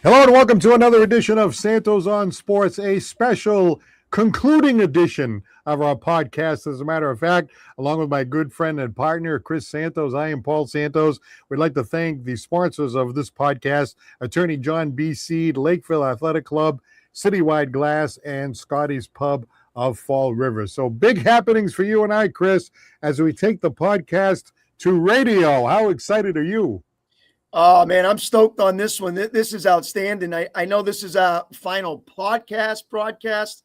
Hello and welcome to another edition of Santos on Sports, a special concluding edition of our podcast. As a matter of fact, along with my good friend and partner, Chris Santos, I am Paul Santos. We'd like to thank the sponsors of this podcast, Attorney John B. Seed, Lakeville Athletic Club, Citywide Glass, and Scotty's Pub of Fall River. So big happenings for you and I, Chris, as we take the podcast to radio. How excited are you? Oh, man, I'm stoked on this one. This is outstanding. I know this is our final broadcast.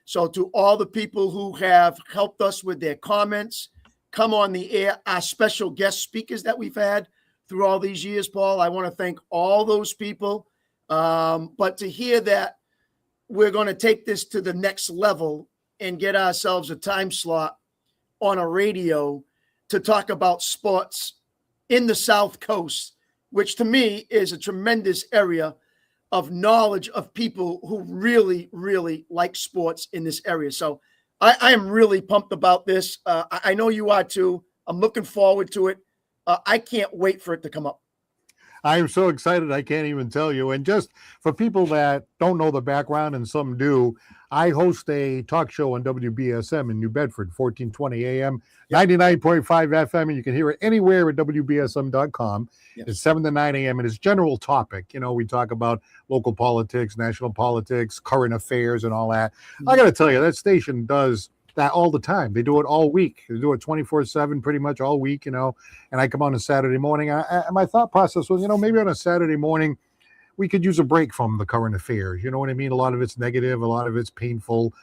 So to all the people who have helped us with their comments, come on the air, our special guest speakers that we've had through all these years, Paul, I want to thank all those people. But to hear that we're going to take this to the next level and get ourselves a time slot on a radio to talk about sports in the South Coast, which to me is a tremendous area of knowledge of people who really, really like sports in this area. So I am really pumped about this. I know you are too. I'm looking forward to it. I can't wait for it to come up. I am so excited I can't even tell you. And just for people that don't know the background, and some do, I host a talk show on WBSM in New Bedford, 1420 AM, 99.5 FM, and you can hear it anywhere at WBSM.com. Yep. It's 7 to 9 a.m. and it's general topic. You know, we talk about local politics, national politics, current affairs, and all that. Mm-hmm. I got to tell you, that station does that all the time. They do it all week. They do it 24/7 pretty much all week, you know, and I come on a Saturday morning. My thought process was, you know, maybe on a Saturday morning, we could use a break from the current affairs. You know what I mean? A lot of it's negative, a lot of it's painful,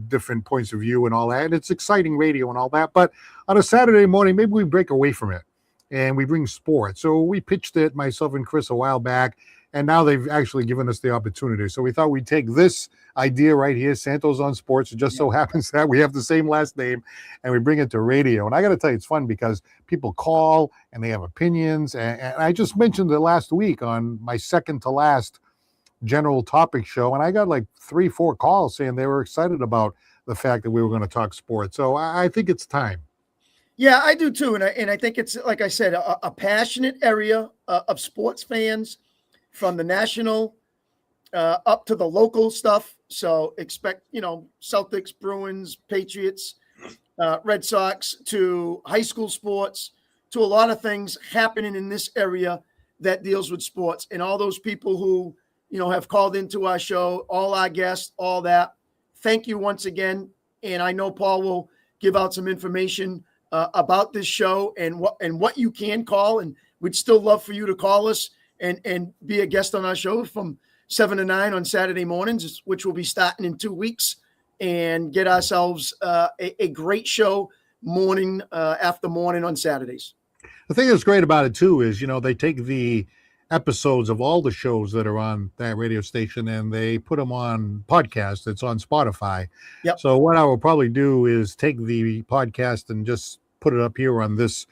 different points of view and all that. And it's exciting radio and all that. But on a Saturday morning, maybe we break away from it and we bring sports. So we pitched it, myself and Chris, a while back. And now they've actually given us the opportunity. So we thought we'd take this idea right here, Santos on Sports. It just so happens that we have the same last name, and we bring it to radio. And I got to tell you, it's fun because people call and they have opinions. And I just mentioned it last week on my second to last general topic show, and I got like 3-4 calls saying they were excited about the fact that we were going to talk sports. So I think it's time. Yeah, I do too. And I think it's, like I said, a passionate area of sports fans, from the national up to the local stuff. So expect, you know, Celtics, Bruins, Patriots, Red Sox, to high school sports, to a lot of things happening in this area that deals with sports. And all those people who, you know, have called into our show, all our guests, all that. Thank you once again. And I know Paul will give out some information about this show and what you can call. And we'd still love for you to call us and be a guest on our show from 7 to 9 on Saturday mornings, which will be starting in 2 weeks, and get ourselves a great show morning after morning on Saturdays. The thing that's great about it too is, you know, they take the episodes of all the shows that are on that radio station and they put them on podcast. It's on Spotify. Yep. So what I will probably do is take the podcast and just put it up here on this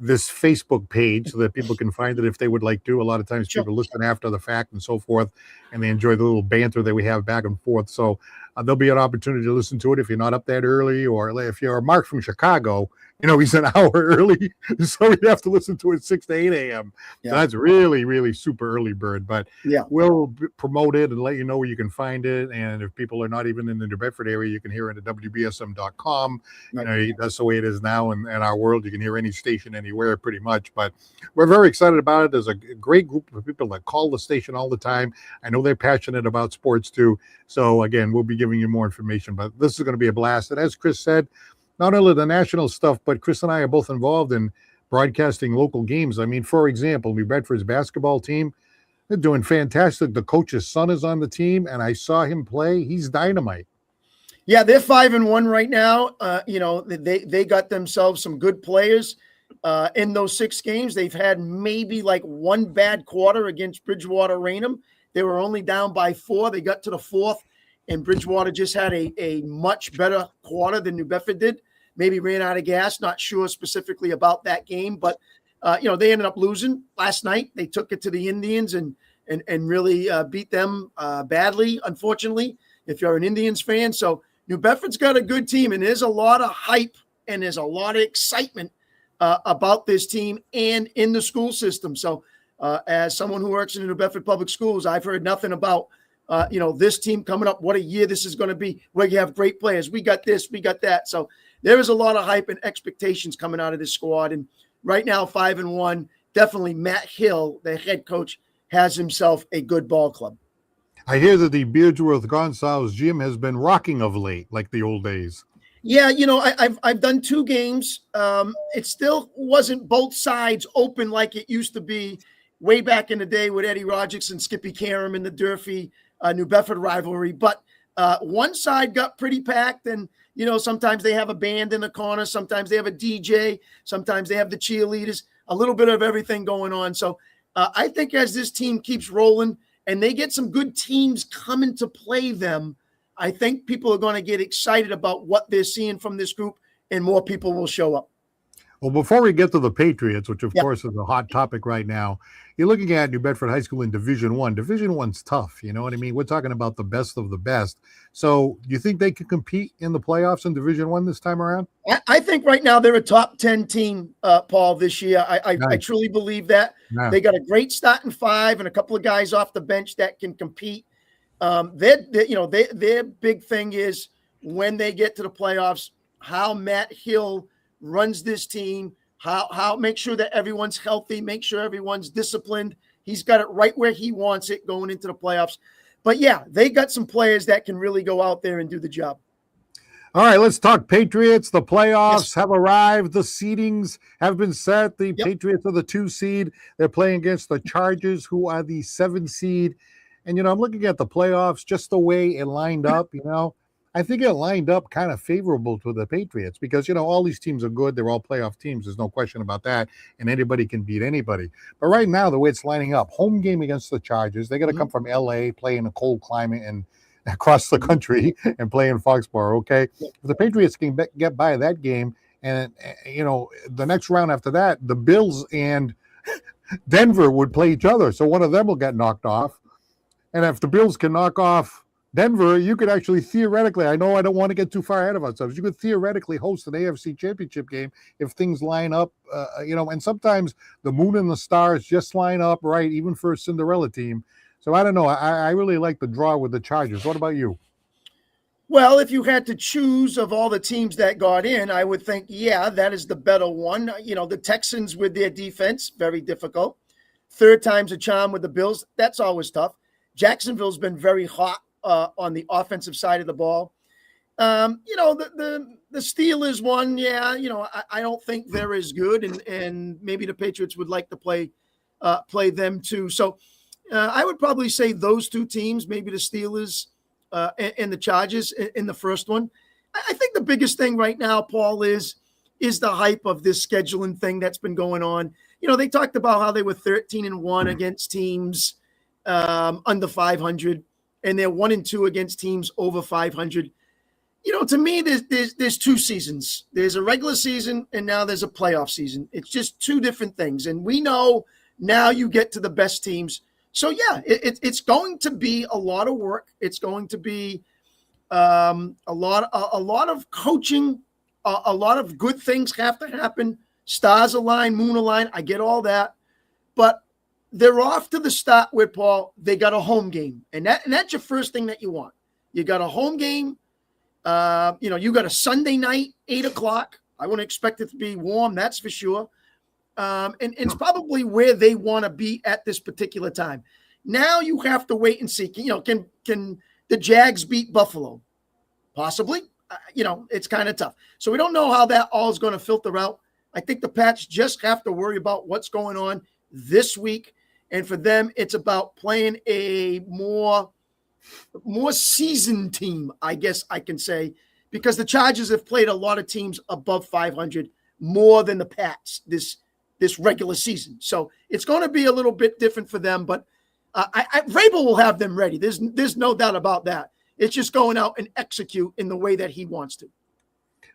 Facebook page so that people can find it if they would like to. A lot of times people listen after the fact and so forth, and they enjoy the little banter that we have back and forth. So there'll be an opportunity to listen to it if you're not up that early, or if you're Mark from Chicago, you know, he's an hour early, so you have to listen to it 6 to 8 a.m. Yeah. So that's really, really super early bird. But we'll promote it and let you know where you can find it. And if people are not even in the New Bedford area, you can hear it at WBSM.com. Right. You know, that's the way it is now in our world. You can hear any station anywhere pretty much. But we're very excited about it. There's a great group of people that call the station all the time. I know they're passionate about sports too. So again, we'll be giving you more information. But this is going to be a blast. And as Chris said, not only the national stuff, but Chris and I are both involved in broadcasting local games. I mean, for example, New Bedford's basketball team, they're doing fantastic. The coach's son is on the team, and I saw him play. He's dynamite. Yeah, they're 5-1 right now. You know, they got themselves some good players in those 6 games. They've had maybe like one bad quarter against Bridgewater Raynham. They were only down by 4. They got to the 4th, and Bridgewater just had a much better quarter than New Bedford did. Maybe ran out of gas. Not sure specifically about that game, but you know, they ended up losing last night. They took it to the Indians and really beat them badly, unfortunately, if you're an Indians fan. So New Bedford's got a good team, and there's a lot of hype and there's a lot of excitement about this team and in the school system. So As someone who works in the New Bedford Public Schools, I've heard nothing about, this team coming up. What a year this is going to be. Where you have great players. We got this, we got that. So there is a lot of hype and expectations coming out of this squad. And right now, 5-1. Definitely Matt Hill, the head coach, has himself a good ball club. I hear that the Beardsworth Gonsalves gym has been rocking of late, like the old days. Yeah, I've done 2 games. It still wasn't both sides open like it used to be way back in the day with Eddie Rogers and Skippy Karam in the Durfee New Bedford rivalry. But one side got pretty packed, and sometimes they have a band in the corner, sometimes they have a DJ, sometimes they have the cheerleaders, a little bit of everything going on. So I think as this team keeps rolling and they get some good teams coming to play them, I think people are going to get excited about what they're seeing from this group, and more people will show up. Well, before we get to the Patriots, which of course is a hot topic right now, you're looking at New Bedford High School in Division One. Division One's tough, you know what I mean? We're talking about the best of the best. So do you think they could compete in the playoffs in Division One this time around? I think right now they're a top 10 team, Paul, this year. I truly believe that. Yeah. They got a great starting 5 and a couple of guys off the bench that can compete. Their big thing is when they get to the playoffs, how Matt Hill runs this team, how make sure that everyone's healthy, make sure everyone's disciplined. He's got it right where he wants it going into the playoffs. But yeah, they got some players that can really go out there and do the job. All right, let's talk Patriots. The playoffs have arrived. The seedings have been set. The Patriots are the 2 seed. They're playing against the Chargers, who are the 7 seed. And, I'm looking at the playoffs, just the way it lined up, I think it lined up kind of favorable to the Patriots because, all these teams are good. They're all playoff teams. There's no question about that. And anybody can beat anybody. But right now, the way it's lining up, home game against the Chargers, they got to come from L.A., play in a cold climate and across the country and play in Foxborough, okay? If the Patriots can get by that game and, the next round after that, the Bills and Denver would play each other. So one of them will get knocked off. And if the Bills can knock off Denver, you could actually theoretically, I know I don't want to get too far ahead of ourselves, you could theoretically host an AFC championship game if things line up, and sometimes the moon and the stars just line up right, even for a Cinderella team. So I don't know. I really like the draw with the Chargers. What about you? Well, if you had to choose of all the teams that got in, I would think, that is the better one. The Texans with their defense, very difficult. 3rd time's a charm with the Bills. That's always tough. Jacksonville's been very hot on the offensive side of the ball. The Steelers won. I don't think they're as good, and maybe the Patriots would like to play them too. So I would probably say those 2 teams, maybe the Steelers and the Chargers in the first one. I think the biggest thing right now, Paul, is the hype of this scheduling thing that's been going on. They talked about how they were 13-1 against teams under 500, and they're 1-2 against teams over 500. To me, there's 2 seasons. There's a regular season, and now there's a playoff season. It's just 2 different things, and we know now you get to the best teams. So it's going to be a lot of work. It's going to be a lot of coaching. A lot of good things have to happen. Stars align, moon align. I get all that, but they're off to the start with, Paul. They got a home game, and that's your first thing that you want. You got a home game. You got a Sunday night, 8:00. I wouldn't expect it to be warm, that's for sure. And it's probably where they want to be at this particular time. Now you have to wait and see. Can the Jags beat Buffalo? Possibly. It's kind of tough. So we don't know how that all is going to filter out. I think the Pats just have to worry about what's going on this week. And for them, it's about playing a more seasoned team, I guess I can say, because the Chargers have played a lot of teams above 500 more than the Pats this regular season. So it's going to be a little bit different for them, but Vrabel will have them ready. There's no doubt about that. It's just going out and execute in the way that he wants to.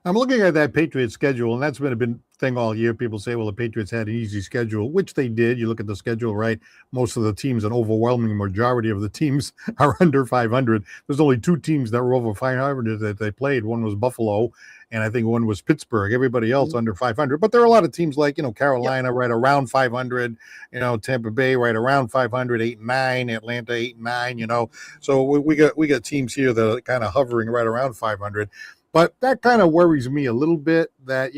I'm looking at that Patriots schedule, and that's been a big thing all year. People say, well, the Patriots had an easy schedule, which they did. You look at the schedule, right? Most of the teams, an overwhelming majority of the teams are under 500. There's only 2 teams that were over 500 that they played. One was Buffalo, and I think one was Pittsburgh. Everybody else under 500. But there are a lot of teams like, Carolina right around 500, Tampa Bay right around 500, 8-9, Atlanta 8-9, So we got teams here that are kind of hovering right around 500. But that kind of worries me a little bit that,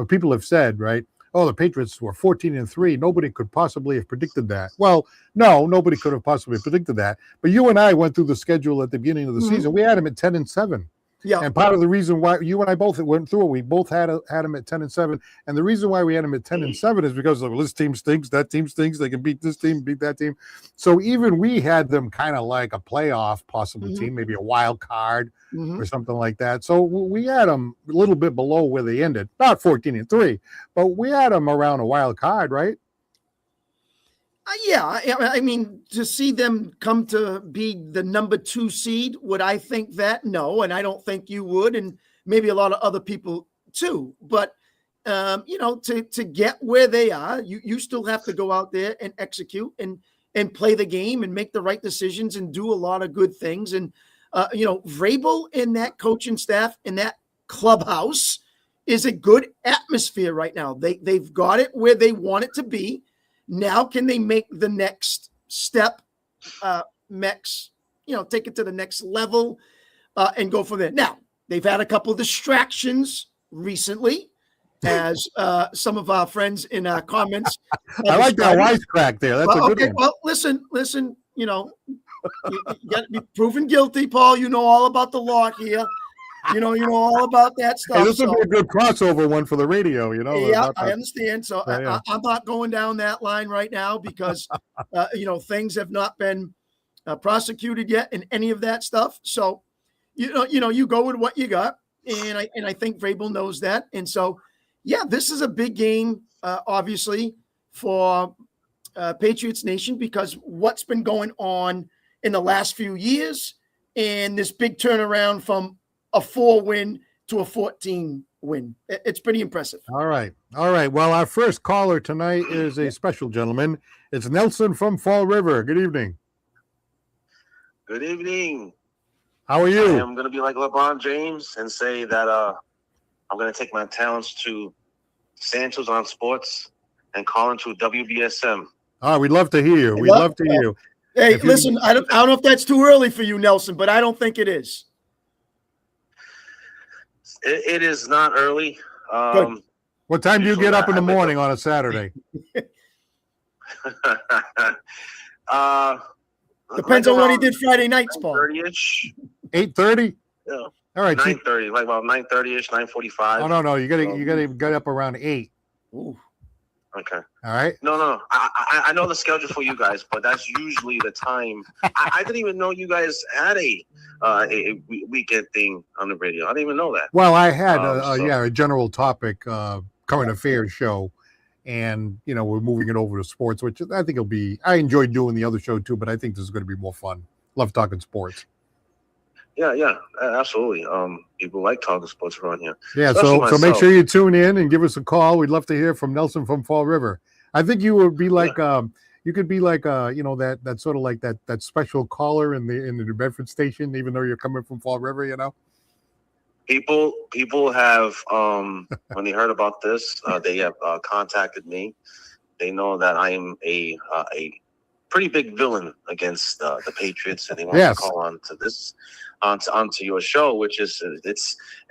people have said, right, oh, the Patriots were 14-3. Nobody could possibly have predicted that. Well, no, nobody could have possibly predicted that. But you and I went through the schedule at the beginning of the season. We had them at 10-7. Yeah. And part of the reason why you and I both went through it, we both had them at 10-7. And the reason why we had them at 10-7 is because this team stinks, that team stinks. They can beat this team, beat that team. So even we had them kind of like a playoff possible team, maybe a wild card or something like that. So we had them a little bit below where they ended, not 14-3, but we had them around a wild card, right? Yeah, I mean, to see them come to be the number 2 seed, would I think that? No, and I don't think you would, and maybe a lot of other people too. But to get where they are, you still have to go out there and execute and play the game and make the right decisions and do a lot of good things. And Vrabel and that coaching staff and that clubhouse is a good atmosphere right now. They've got it where they want it to be. Now, can they make the next step, take it to the next level and go from there? Now, they've had a couple of distractions recently, as some of our friends in our comments. I like that wisecrack there. That's a good one. Well, listen, you got to be proven guilty, Paul. You know all about the law here. You know all about that stuff. Hey, this would be a good crossover one for the radio, Yeah, I understand. So I'm not going down that line right now because, things have not been prosecuted yet in any of that stuff. So, you go with what you got, and I think Vrabel knows that. And so, yeah, this is a big game, obviously, for Patriots Nation because what's been going on in the last few years and this big turnaround from a 4-win to a 14-win. It's pretty impressive. All right. Well, our first caller tonight is a special gentleman. It's Nelson from Fall River. Good evening. Good evening. How are you? I am going to be like LeBron James and say that I'm going to take my talents to Santos on sports and call into WBSM. Oh, we'd love to hear you. We'd love to hear you. Hey, listen, I don't know if that's too early for you, Nelson, but I don't think it is. It is not early. What time do you get up in the morning on a Saturday? Depends on what he did Friday nights, Paul. 8:30-ish. 8:30? Yeah. All right. 9:30, like about 9:30-ish, 9:45. Oh no, you gotta get up around 8. Ooh. Okay. All right. No. I know the schedule for you guys, but that's usually the time. I didn't even know you guys had a weekend thing on the radio. I didn't even know that. Well, I had a general topic current affairs show, and we're moving it over to sports, which I think it'll be. I enjoyed doing the other show too, but I think this is going to be more fun. Love talking sports. Yeah, absolutely. People like talking sports around here. Yeah, so make sure you tune in and give us a call. We'd love to hear from Nelson from Fall River. I think you would be like you could be like that sort of like that special caller in the New Bedford station, even though you're coming from Fall River. People have when they heard about this, they have contacted me. They know that I am a pretty big villain against the Patriots, and they want to call on to this. Onto your show, which is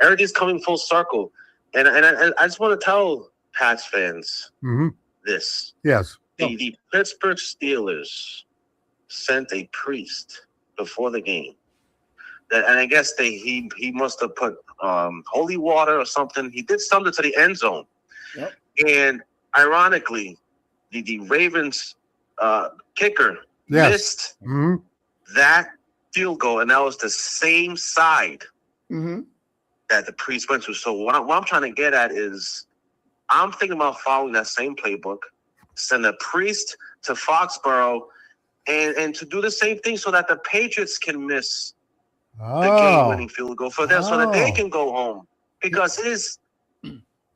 everything's coming full circle, and I just want to tell Pats fans this. Yes, the Pittsburgh Steelers sent a priest before the game, and I guess he must have put holy water or something. He did something to the end zone, and ironically, the Ravens kicker missed that field goal, and that was the same side that the priest went to. So what I'm trying to get at is I'm thinking about following that same playbook, send a priest to Foxborough and to do the same thing so that the Patriots can miss the game-winning field goal for them so that they can go home. Because it is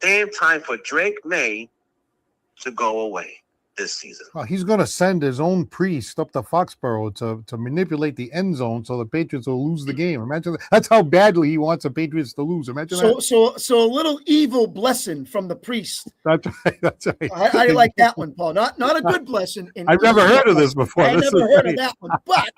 damn time for Drake May to go away. this season. Well, he's going to send his own priest up to Foxborough to manipulate the end zone so the Patriots will lose the game. Imagine that. That's how badly he wants the Patriots to lose. Imagine that. So a little evil blessing from the priest. That's right. That's right. I like that one, Paul. Not a good blessing. I've never heard of this before. I This never is heard great. of that one. But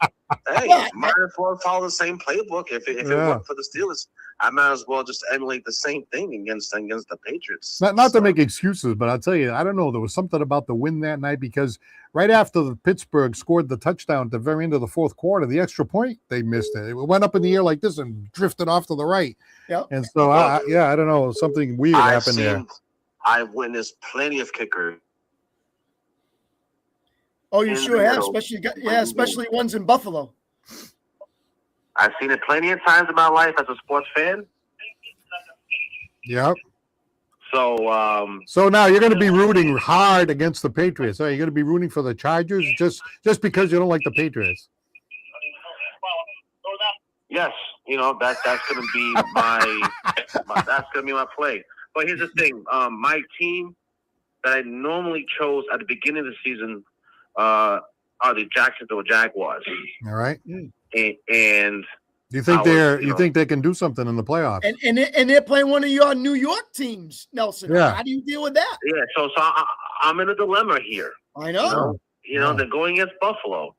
Hey, But- might as well follow the same playbook. If it worked for the Steelers, I might as well just emulate the same thing against the Patriots. Not to make excuses, but I'll tell you, I don't know. There was something about the win that night because right after the Pittsburgh scored the touchdown at the very end of the fourth quarter, the extra point, they missed it. It went up in the air like this and drifted off to the right. Yeah. And so, I don't know. Something weird happened there. I've witnessed plenty of kickers. Oh, you in sure the have, middle. especially ones in Buffalo. I've seen it plenty of times in my life as a sports fan. Yep. So, So now you're going to be rooting hard against the Patriots. Are you going to be rooting for the Chargers just because you don't like the Patriots? yes, that's going to be my that's going to be my play. But here's the thing: my team that I normally chose at the beginning of the season are the Jacksonville Jaguars. All right. And Do you think you think they can do something in the playoffs? And they're playing one of your New York teams, Nelson. Yeah. How do you deal with that? yeah, so I'm in a dilemma here. I know. They're going against Buffalo.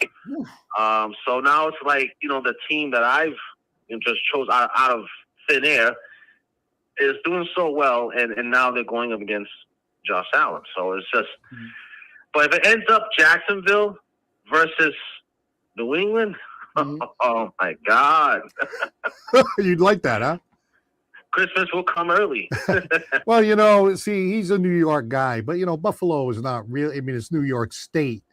So now it's like, the team that I've just chose out of thin air is doing so well, and now they're going up against Josh Allen. So it's just, but if it ends up Jacksonville versus New England, oh my God. You'd like that, huh? Christmas will come early. Well, see, he's a New York guy, but Buffalo is not really. I mean, it's New York State,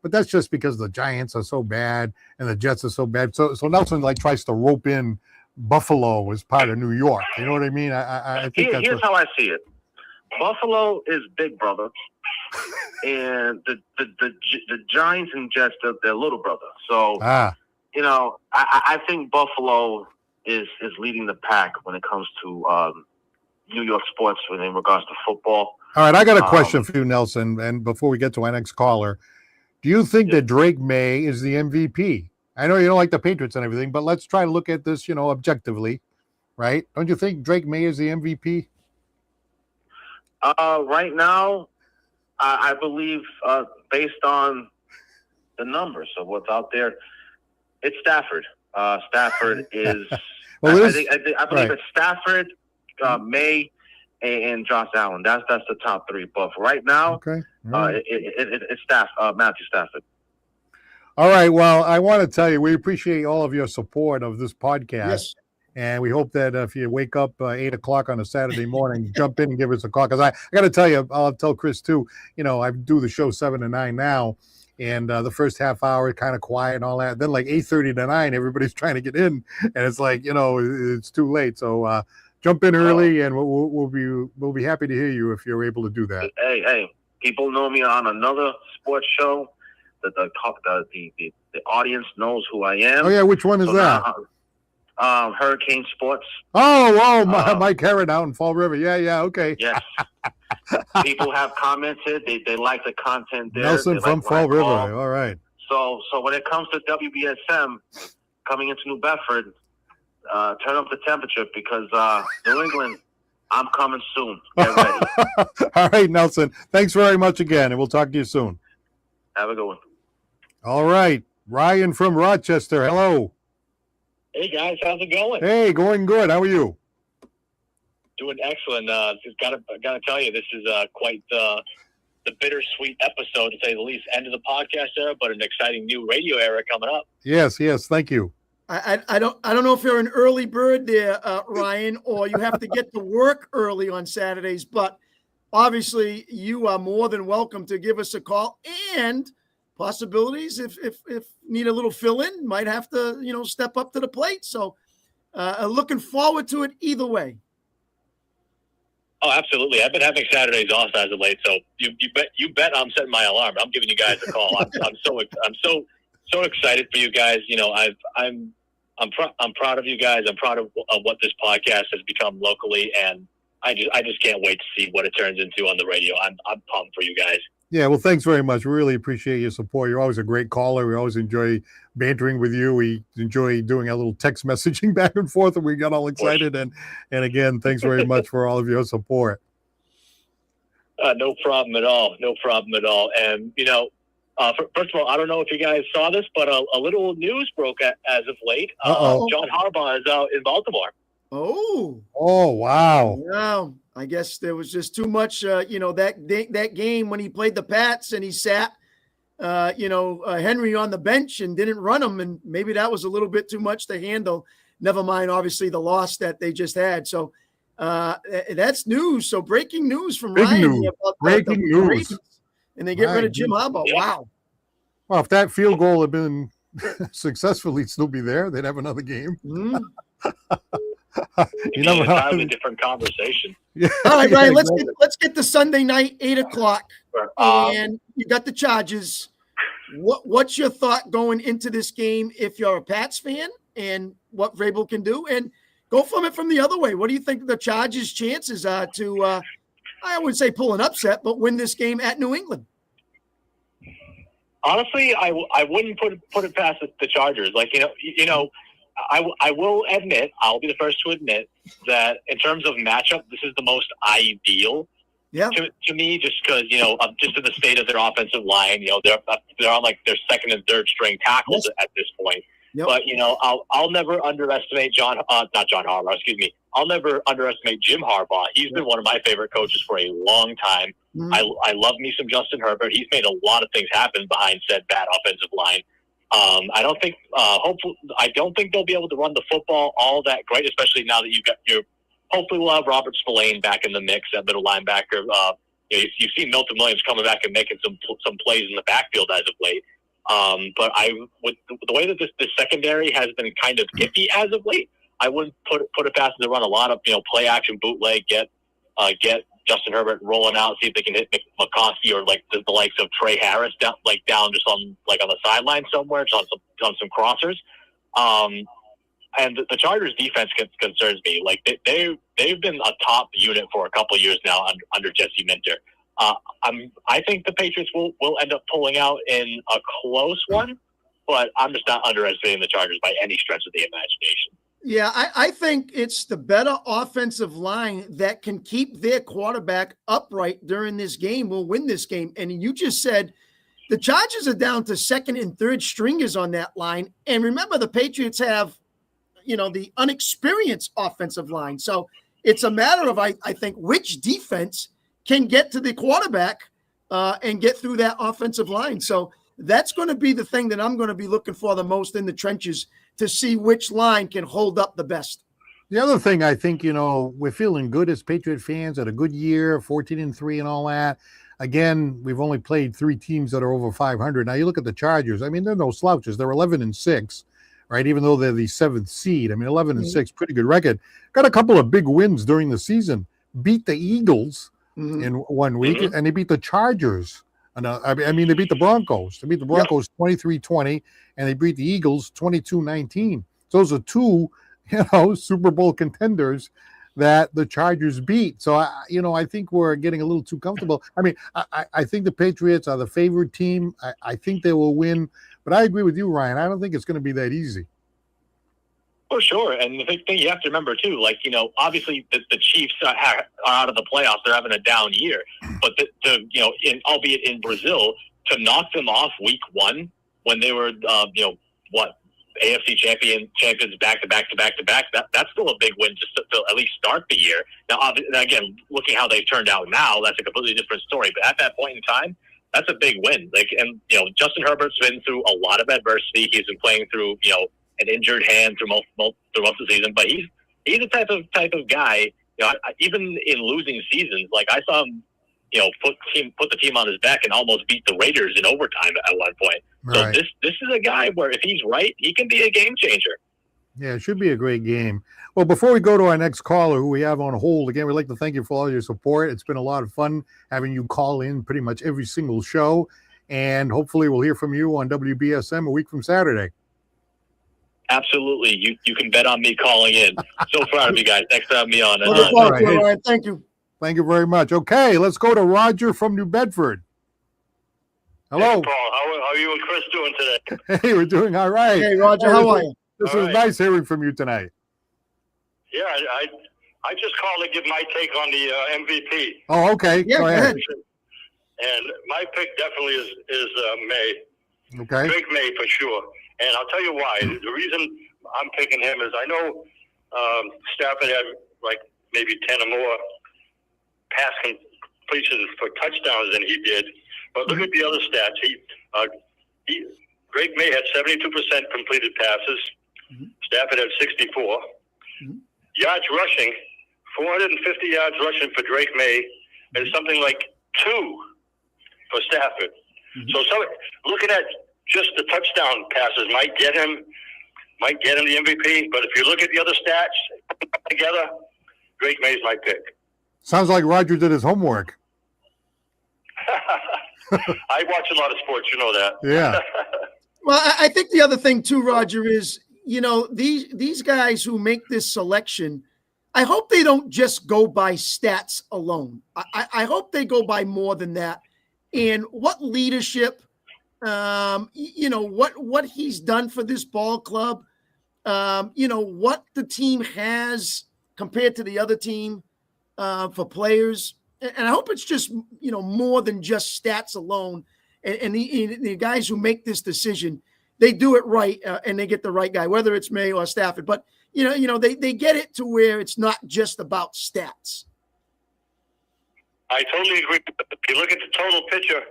but that's just because the Giants are so bad and the Jets are so bad. So Nelson tries to rope in Buffalo as part of New York. You know what I mean? I think Here's how I see it. Buffalo is big brother, and the Giants and Jets they're little brother. So I think Buffalo is leading the pack when it comes to New York sports in regards to football. All right, I got a question for you, Nelson. And before we get to our next caller, do you think that Drake May is the MVP? I know you don't like the Patriots and everything, but let's try to look at this, objectively, right? Don't you think Drake May is the MVP? Right now, I believe based on the numbers of what's out there, it's Stafford. Stafford is. Well, I believe it's Stafford, May, and Josh Allen. That's the top three. But for right now, okay. Right. It's Matthew Stafford. All right. Well, I want to tell you, we appreciate all of your support of this podcast. Yes. And we hope that if you wake up 8 o'clock on a Saturday morning, jump in and give us a call. Because I got to tell you, I'll tell Chris too, I do the show 7 to 9 now. And the first half hour, kind of quiet and all that. Then like 8:30 to 9, everybody's trying to get in. And it's like, it's too late. So jump in early and we'll be happy to hear you if you're able to do that. Hey, people know me on another sports show. The audience knows who I am. Oh, yeah. Which one is that? Now, Hurricane Sports. Mike Herron out in Fall River. Yeah, okay. Yes. People have commented. They like the content there. Nelson from Fall River. All right. So when it comes to WBSM coming into New Bedford, turn up the temperature because New England, I'm coming soon. Get ready. All right, Nelson. Thanks very much again, and we'll talk to you soon. Have a good one. All right. Ryan from Rochester. Hello. Hey guys, how's it going? Hey, going good. How are you? Doing excellent. Just gotta tell you, this is quite the bittersweet episode, to say the least. End of the podcast era, but an exciting new radio era coming up. Yes. Thank you. I don't know if you're an early bird there, Ryan, or you have to get to work early on Saturdays, but obviously you are more than welcome to give us a call, and possibilities if need a little fill in, might have to step up to the plate. So looking forward to it either way. Oh, absolutely. I've been having Saturdays off as of late, so you bet I'm setting my alarm. I'm giving you guys a call. I'm so excited for you guys. I'm proud of you guys. I'm proud of what this podcast has become locally, and I just can't wait to see what it turns into on the radio. I'm pumped for you guys. Yeah, well, thanks very much. We really appreciate your support. You're always a great caller. We always enjoy bantering with you. We enjoy doing a little text messaging back and forth, and we got all excited. And again, thanks very much for all of your support. No problem at all. No problem at all. And, first of all, I don't know if you guys saw this, but a little news broke as of late. John Harbaugh is out in Baltimore. Oh, wow. Wow. I guess there was just too much, that game when he played the Pats and he sat, Henry on the bench and didn't run him. And maybe that was a little bit too much to handle. Never mind, obviously, the loss that they just had. So that's news. So breaking news from Ryan news. about Breaking news. Ravens, and they get rid of Jim Harbaugh. Yeah. Wow. Well, if that field goal had been successful, he'd still be there. They'd have another game. Mm. You never An know. entirely different conversation. Yeah. All right, Ryan, exactly. let's get to Sunday night, 8:00. And you got the Chargers. What's your thought going into this game if you're a Pats fan and what Vrabel can do? And go from the other way. What do you think the Chargers' chances are to, I wouldn't say pull an upset, but win this game at New England? Honestly, I wouldn't put it past the Chargers. I will admit, I'll be the first to admit that in terms of matchup, this is the most ideal to me, just because, just in the state of their offensive line, they're on like their second and third string tackles at this point. Yep. But, I'll never underestimate not John Harbaugh, excuse me. I'll never underestimate Jim Harbaugh. He's been one of my favorite coaches for a long time. Mm-hmm. I love me some Justin Herbert. He's made a lot of things happen behind said bad offensive line. I don't think they'll be able to run the football all that great, especially now that hopefully we'll have Robert Spillane back in the mix at middle linebacker. You've seen Milton Williams coming back and making some plays in the backfield as of late. But with the way that this secondary has been kind of iffy as of late, I wouldn't put it past them to run a lot of play action bootleg, get Justin Herbert rolling out, see if they can hit McCoskey or like the likes of Trey Harris down just on the sideline somewhere, just on some crossers. And the Chargers defense concerns me. Like they've been a top unit for a couple of years now under Jesse Minter. I think the Patriots will end up pulling out in a close one, but I'm just not underestimating the Chargers by any stretch of the imagination. Yeah, I think it's the better offensive line that can keep their quarterback upright during this game will win this game. And you just said the Chargers are down to second and third stringers on that line. And remember, the Patriots have, the unexperienced offensive line. So it's a matter of, I think, which defense can get to the quarterback and get through that offensive line. So that's going to be the thing that I'm going to be looking for the most in the trenches to see which line can hold up the best. The other thing I think, we're feeling good as Patriot fans, had a good year, 14-3 and all that. Again, we've only played 3 teams that are over 500. Now you look at the Chargers. I mean, they're no slouches. They're 11-6, right? Even though they're the 7th seed. I mean, 11-6, pretty good record. Got a couple of big wins during the season. Beat the Eagles in 1 week, and they beat the Chargers. They beat the Broncos. They beat the Broncos 23-20, and they beat the Eagles 22-19. Those are 2, Super Bowl contenders that the Chargers beat. So, I think we're getting a little too comfortable. I mean, I think the Patriots are the favorite team. I think they will win. But I agree with you, Ryan. I don't think it's going to be that easy. For sure. And the big thing you have to remember, too, obviously the Chiefs are out of the playoffs. They're having a down year. But, albeit in Brazil, to knock them off week 1 when they were, AFC champions back to back, that's still a big win just to at least start the year. Now, again, looking how they've turned out now, that's a completely different story. But at that point in time, that's a big win. Justin Herbert's been through a lot of adversity. He's been playing through, an injured hand through most of the season, but he's the type of guy. Even in losing seasons, like I saw him, put the team on his back and almost beat the Raiders in overtime at one point. Right. So this is a guy where if he's right, he can be a game changer. Yeah, it should be a great game. Well, before we go to our next caller, who we have on hold, again, we'd like to thank you for all your support. It's been a lot of fun having you call in pretty much every single show, and hopefully we'll hear from you on WBSM a week from Saturday. Absolutely. You can bet on me calling in. So proud of you guys. Thanks for having me on. All right. Thank you. Thank you very much. Okay, let's go to Roger from New Bedford. Hello. Hey, Paul, how are you and Chris doing today? Hey, we're doing all right. Hey, Roger, how are you? This All was right. nice hearing from you tonight. Yeah, I just called to give my take on the MVP, Oh, okay. Yeah, Go go ahead. ahead. and my pick definitely is May, Okay. Drake May for sure. And I'll tell you why. The reason I'm picking him is I know Stafford had like maybe 10 or more pass completions for touchdowns than he did. But look at the other stats. Drake May had 72% completed passes. Stafford had 64. Yards rushing, 450 yards rushing for Drake May, and something like 2 for Stafford. So looking at just the touchdown passes might get him the MVP. But if you look at the other stats together, Drake May's my pick. Sounds like Roger did his homework. I watch a lot of sports, you know that. Yeah. Well, I think the other thing too, Roger, is these guys who make this selection, I hope they don't just go by stats alone. I hope they go by more than that. And what leadership, what he's done for this ball club, what the team has compared to the other team for players. And I hope it's just, more than just stats alone. And the guys who make this decision, they do it right and they get the right guy, whether it's May or Stafford. But, they get it to where it's not just about stats. I totally agree. If you look at the total picture,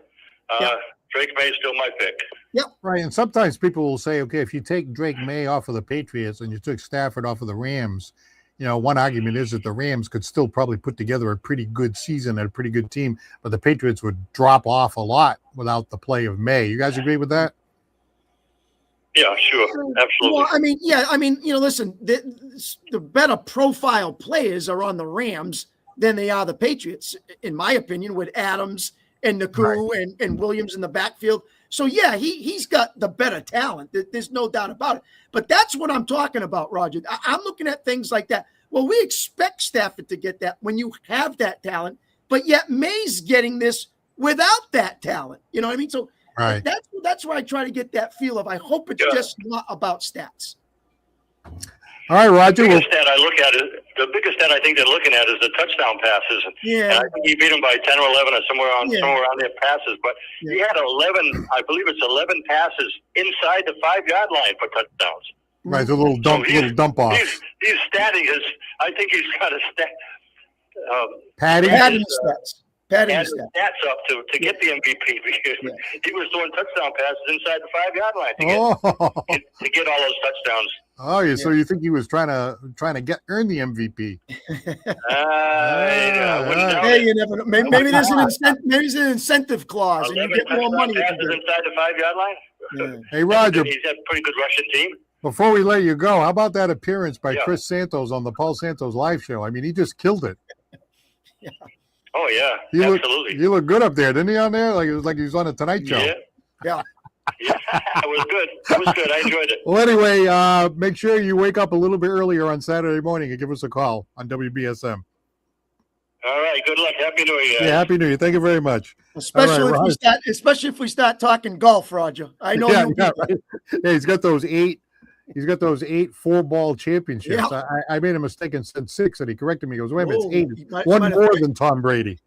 Drake May is still my pick. Right. And sometimes people will say, okay, if you take Drake May off of the Patriots and you took Stafford off of the Rams, one argument is that the Rams could still probably put together a pretty good season and a pretty good team, but the Patriots would drop off a lot without the play of May. You guys agree with that? Yeah, sure. Absolutely. Well, listen, the better profile players are on the Rams than they are the Patriots, in my opinion, with Adams and Naku and Williams in the backfield. So, yeah, he's got the better talent. There's no doubt about it. But that's what I'm talking about, Roger. I'm looking at things like that. Well, we expect Stafford to get that when you have that talent, but yet May's getting this without that talent. You know what I mean? So Right. that's where I try to get that feel of I hope it's just not about stats. All right, Roger. The biggest stat I look at is the biggest stat I think they're looking at is the touchdown passes. Yeah. And I think he beat them by 10 or 11 or somewhere around there passes. But he had 11, I believe it's 11 passes inside the 5-yard line for touchdowns. Right, it's a little dump off. He's statting his. I think he's got a stat. Padding stats. Padding stats stats. up to get the MVP because he was doing touchdown passes inside the 5-yard line to get all those touchdowns. Oh, so you think he was trying to earn the MVP? Hey, you never know. Maybe there's an incentive clause, and you get more money. Passes inside the 5-yard line. Hey, Roger. He's had a pretty good rushing team. Before we let you go, how about that appearance by Chris Santos on the Paul Santos live show? I mean, he just killed it. Oh yeah, absolutely. You look good up there, didn't he? On there, like it was like he was on a Tonight Show. Yeah. Yeah, it was good. It was good. I enjoyed it. Well, anyway, make sure you wake up a little bit earlier on Saturday morning and give us a call on WBSM. All right. Good luck. Happy New Year. Yeah, Happy New Year. Thank you very much. Especially if we start talking golf, Roger. I know you. Right. Yeah, he's got those 8 4-ball championships. Yeah. I made a mistake and said 6, and he corrected me. He goes, wait a minute, it's 8. One more than Tom Brady.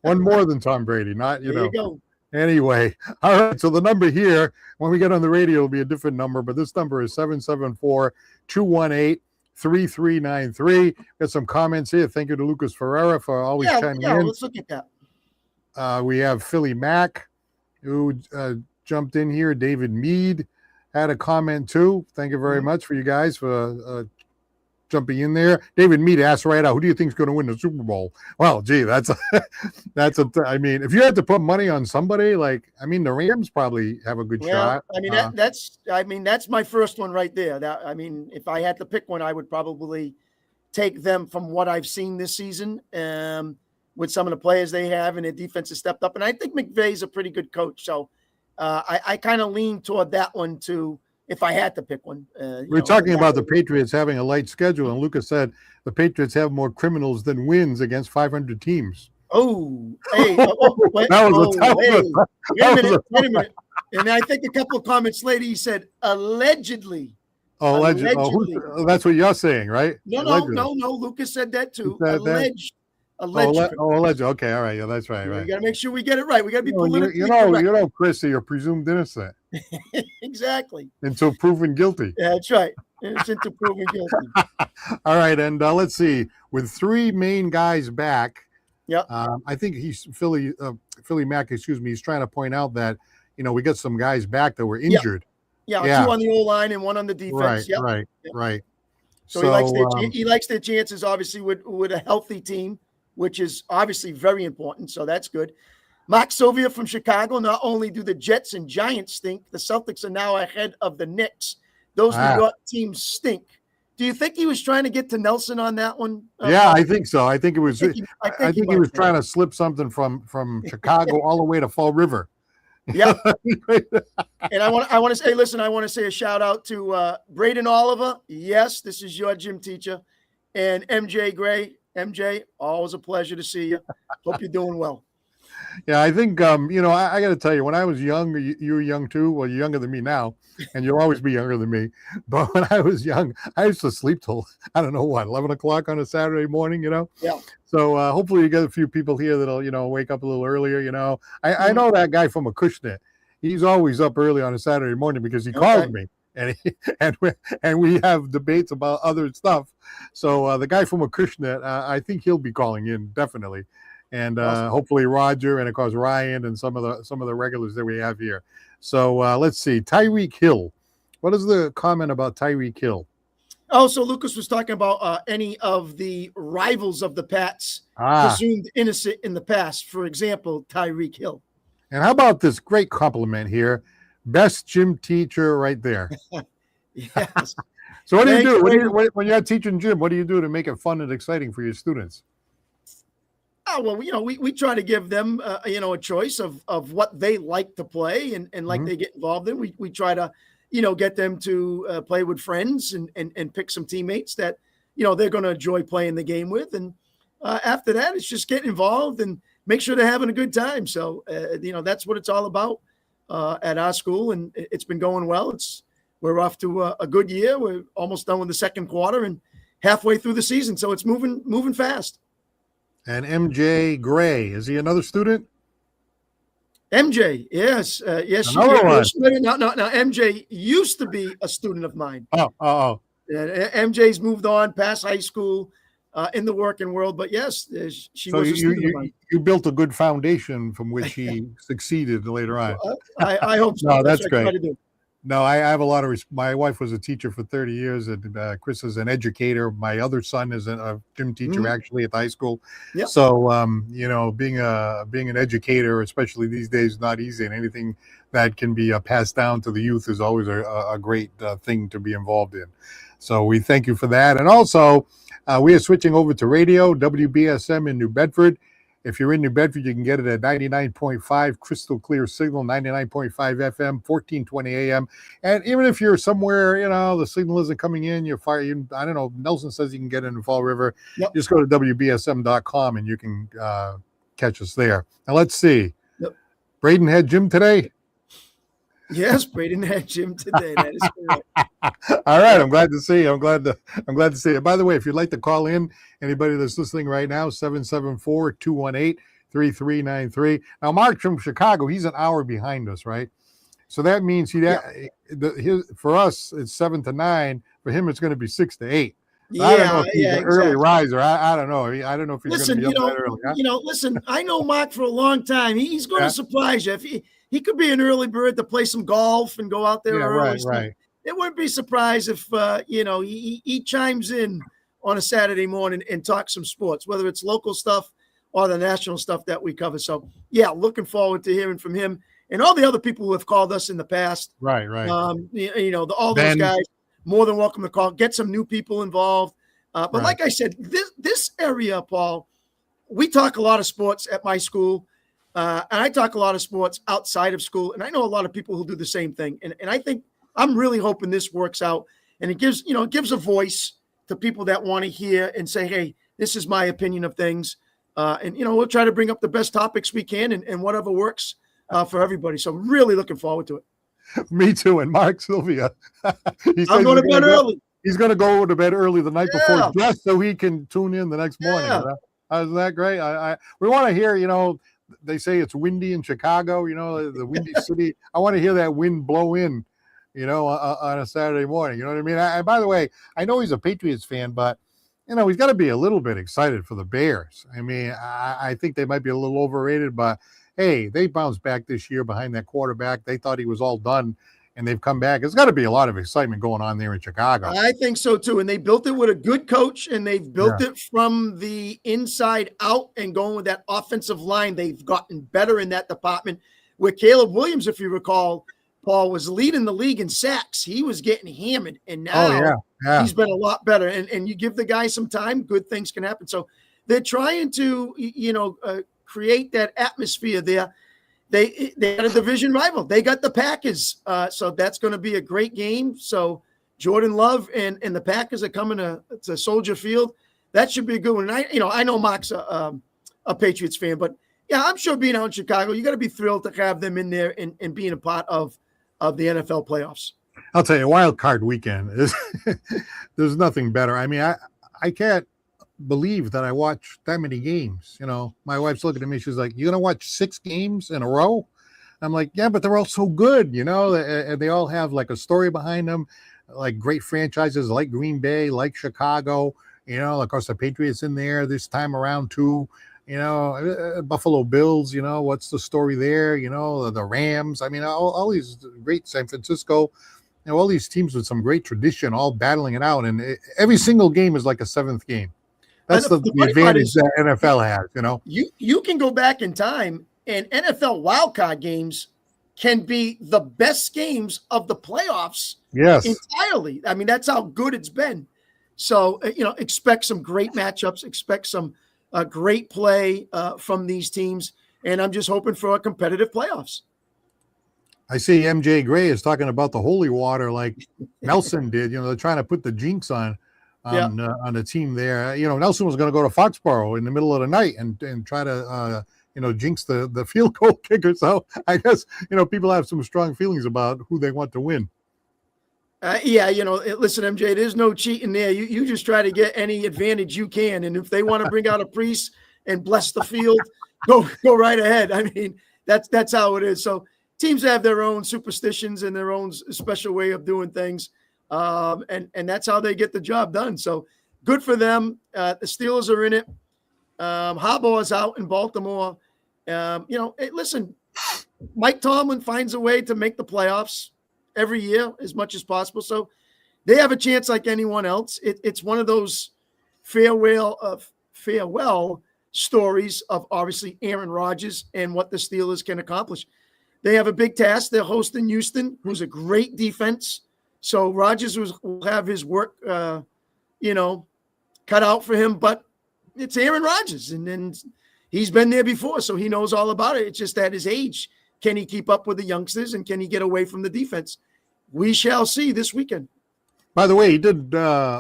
One more than Tom Brady. Not there you go. Anyway, all right. So the number here, when we get on the radio, will be a different number, but this number is 774-218-3393. Got some comments here. Thank you to Lucas Ferreira for always chiming in. Let's look at that. We have Philly Mack, who jumped in here. David Mead had a comment too. Thank you very much for you guys for jumping in there. David Mead asked right out, who do you think is going to win the Super Bowl? Well, gee, I mean, if you had to put money on somebody, the Rams probably have a good shot. I mean, that's my first one right there. If I had to pick one, I would probably take them from what I've seen this season with some of the players they have, and their defense has stepped up. And I think McVay's a pretty good coach. So I kind of lean toward that one too. If I had to pick one. We're talking about the Patriots having a light schedule, and Lucas said the Patriots have more criminals than wins against 500 teams. Oh, hey, wait, That was a tough hey, one. wait a That was minute, a wait a minute. And I think a couple of comments later, he said allegedly. Oh, legend. Allegedly. That's what you're saying, right? No, no, Allegedly. no, no. Lucas said that Who too. said that? Alleged. Alleged. Okay, all right. Yeah, that's right. We Right. got to make sure we get it right. We got to be politically You correct. know, Chris, you're presumed innocent Exactly. until proven guilty. Yeah, that's right. Innocent to proven guilty. All right, and let's see. With three main guys back, Yep. I think he's Philly Mack. Excuse me. He's trying to point out that we got some guys back that were injured. Yeah, two on the O line and one on the defense. Right, Yep. right. So he likes their chances, obviously, with a healthy team, which is obviously very important. So that's good. Mark Sylvia from Chicago. Not only do the Jets and Giants stink, the Celtics are now ahead of the Knicks. Those New York teams stink. Do you think he was trying to get to Nelson on that one? Yeah, I think so. I think it was. I think he was trying to slip something from Chicago all the way to Fall River. Yeah. And I want to say, listen, I want to say a shout out to Braden Oliver. Yes, this is your gym teacher. And MJ Gray. MJ, always a pleasure to see you. Hope you're doing well. Yeah, I think I got to tell you, when I was young, you were young too. Well, you're younger than me now, and you'll always be younger than me. But when I was young, I used to sleep till 11 o'clock on a Saturday morning. Yeah. So hopefully you get a few people here that'll wake up a little earlier. I know that guy from Acushnet. He's always up early on a Saturday morning because he calls me. And we have debates about other stuff. So the guy from Acushnet, I think he'll be calling in definitely. And awesome. Hopefully Roger and of course Ryan and some of the regulars that we have here. So let's see, Tyreek Hill. What is the comment about Tyreek Hill? Oh, so Lucas was talking about any of the rivals of the Pats presumed innocent in the past. For example, Tyreek Hill. And how about this great compliment here? Best gym teacher right there. Yes. So what do you do? When you're teaching gym, what do you do to make it fun and exciting for your students? Oh, well, we try to give them, a choice of what they like to play and like they get involved in. We try to, get them to play with friends and pick some teammates that, they're going to enjoy playing the game with. And after that, it's just get involved and make sure they're having a good time. So, that's what it's all about at our school. And it's been going well. We're off to a good year. We're almost done with the second quarter and halfway through the season. So it's moving fast. And MJ Gray, is he another student? MJ, yes, yes. Another one. No. MJ used to be a student of mine. Oh. MJ's moved on past high school in the working world, but yes, she was a student of mine. You built a good foundation from which he succeeded later on. I hope so. No, that's great. I try to do. No, I have a lot of my wife was a teacher for 30 years, and Chris is an educator. My other son is a gym teacher actually at the high school. Yep. So, being an educator, especially these days, is not easy, and anything that can be passed down to the youth is always a great thing to be involved in. So we thank you for that. And also, we are switching over to radio, WBSM in New Bedford. If you're in New Bedford, you can get it at 99.5 crystal clear signal, 99.5 FM, 1420 AM. And even if you're somewhere, the signal isn't coming in, I don't know, Nelson says you can get it in Fall River. Yep. Just go to WBSM.com and you can catch us there. Now let's see. Yep. Braden had gym today? Yes, Braden had gym today. That is correct. All right, I'm glad to see you. I'm glad to see you. By the way, if you'd like to call in, anybody that's listening right now, 774-218-3393. Now, Mark from Chicago, he's an hour behind us, right? So that means for us, it's 7 to 9. For him, it's going to be 6 to 8. I don't know if he's an early riser. I don't know. I don't know if he's going to be up that early. Huh? Listen, I know Mark for a long time. He's going to surprise you. If he could be an early bird to play some golf and go out there early. Right. It wouldn't be surprised if, he chimes in on a Saturday morning and talks some sports, whether it's local stuff or the national stuff that we cover. So, looking forward to hearing from him and all the other people who have called us in the past. Right. All those guys, more than welcome to call. Get some new people involved. But like I said, this area, Paul, we talk a lot of sports at my school. And I talk a lot of sports outside of school. And I know a lot of people who do the same thing. And I think I'm really hoping this works out. And it gives a voice to people that want to hear and say, hey, this is my opinion of things. And we'll try to bring up the best topics we can and whatever works for everybody. So really looking forward to it. Me too. And Mark Sylvia, he I'm going to bed early. He's going to go to bed early the night Yeah. before, just so he can tune in the next morning. Yeah. Isn't that great? We want to hear. They say it's windy in Chicago. The windy city. I want to hear that wind blow in. On a Saturday morning. You know what I mean? And by the way, I know he's a Patriots fan, but he's got to be a little bit excited for the Bears. I mean, I think they might be a little overrated, but hey, they bounced back this year behind that quarterback. They thought he was all done, and they've come back. There's got to be a lot of excitement going on there in Chicago. I think so too. And they built it with a good coach, and they've built it from the inside out and going with that offensive line. They've gotten better in that department. Where Caleb Williams, if you recall, Paul, was leading the league in sacks. He was getting hammered, and now he's been a lot better. And you give the guy some time, good things can happen. So they're trying to, create that atmosphere there. They had a division rival. They got the Packers. So that's going to be a great game. So Jordan Love and the Packers are coming to Soldier Field. That should be a good one. And I know Mark's a Patriots fan, but yeah, I'm sure being out in Chicago, you got to be thrilled to have them in there and being a part of the NFL playoffs. I'll tell you, wild card weekend is there's nothing better. I mean, I can't believe that I watched that many games. My wife's looking at me. She's like, "You're going to watch 6 games in a row?" I'm like, "Yeah, but they're all so good, and they all have like a story behind them, like great franchises like Green Bay, like Chicago, of course the Patriots in there this time around too. Buffalo Bills, what's the story there? The Rams. I mean, all these great San Francisco, all these teams with some great tradition, all battling it out. And every single game is like a 7th game. That's the advantage that NFL has, You can go back in time, and NFL wildcard games can be the best games of the playoffs entirely. I mean, that's how good it's been. So, expect some great matchups, expect some great play from these teams, and I'm just hoping for a competitive playoffs. I see MJ Gray is talking about the holy water like Nelson did. They're trying to put the jinx on the team there. Nelson was going to go to Foxborough in the middle of the night and try to jinx the field goal kicker. So I guess people have some strong feelings about who they want to win. Listen, MJ, there's no cheating there. You just try to get any advantage you can. And if they want to bring out a priest and bless the field, go right ahead. I mean, that's how it is. So teams have their own superstitions and their own special way of doing things. And that's how they get the job done. So good for them. The Steelers are in it. Harbaugh is out in Baltimore. Listen, Mike Tomlin finds a way to make the playoffs every year as much as possible. So they have a chance like anyone else. It's one of those farewell stories of obviously Aaron Rodgers and what the Steelers can accomplish. They have a big task. They're hosting Houston, who's a great defense. So Rodgers will have his work, cut out for him. But it's Aaron Rodgers, and he's been there before, so he knows all about it. It's just at his age. Can he keep up with the youngsters, and can he get away from the defense? We shall see this weekend. By the way, he did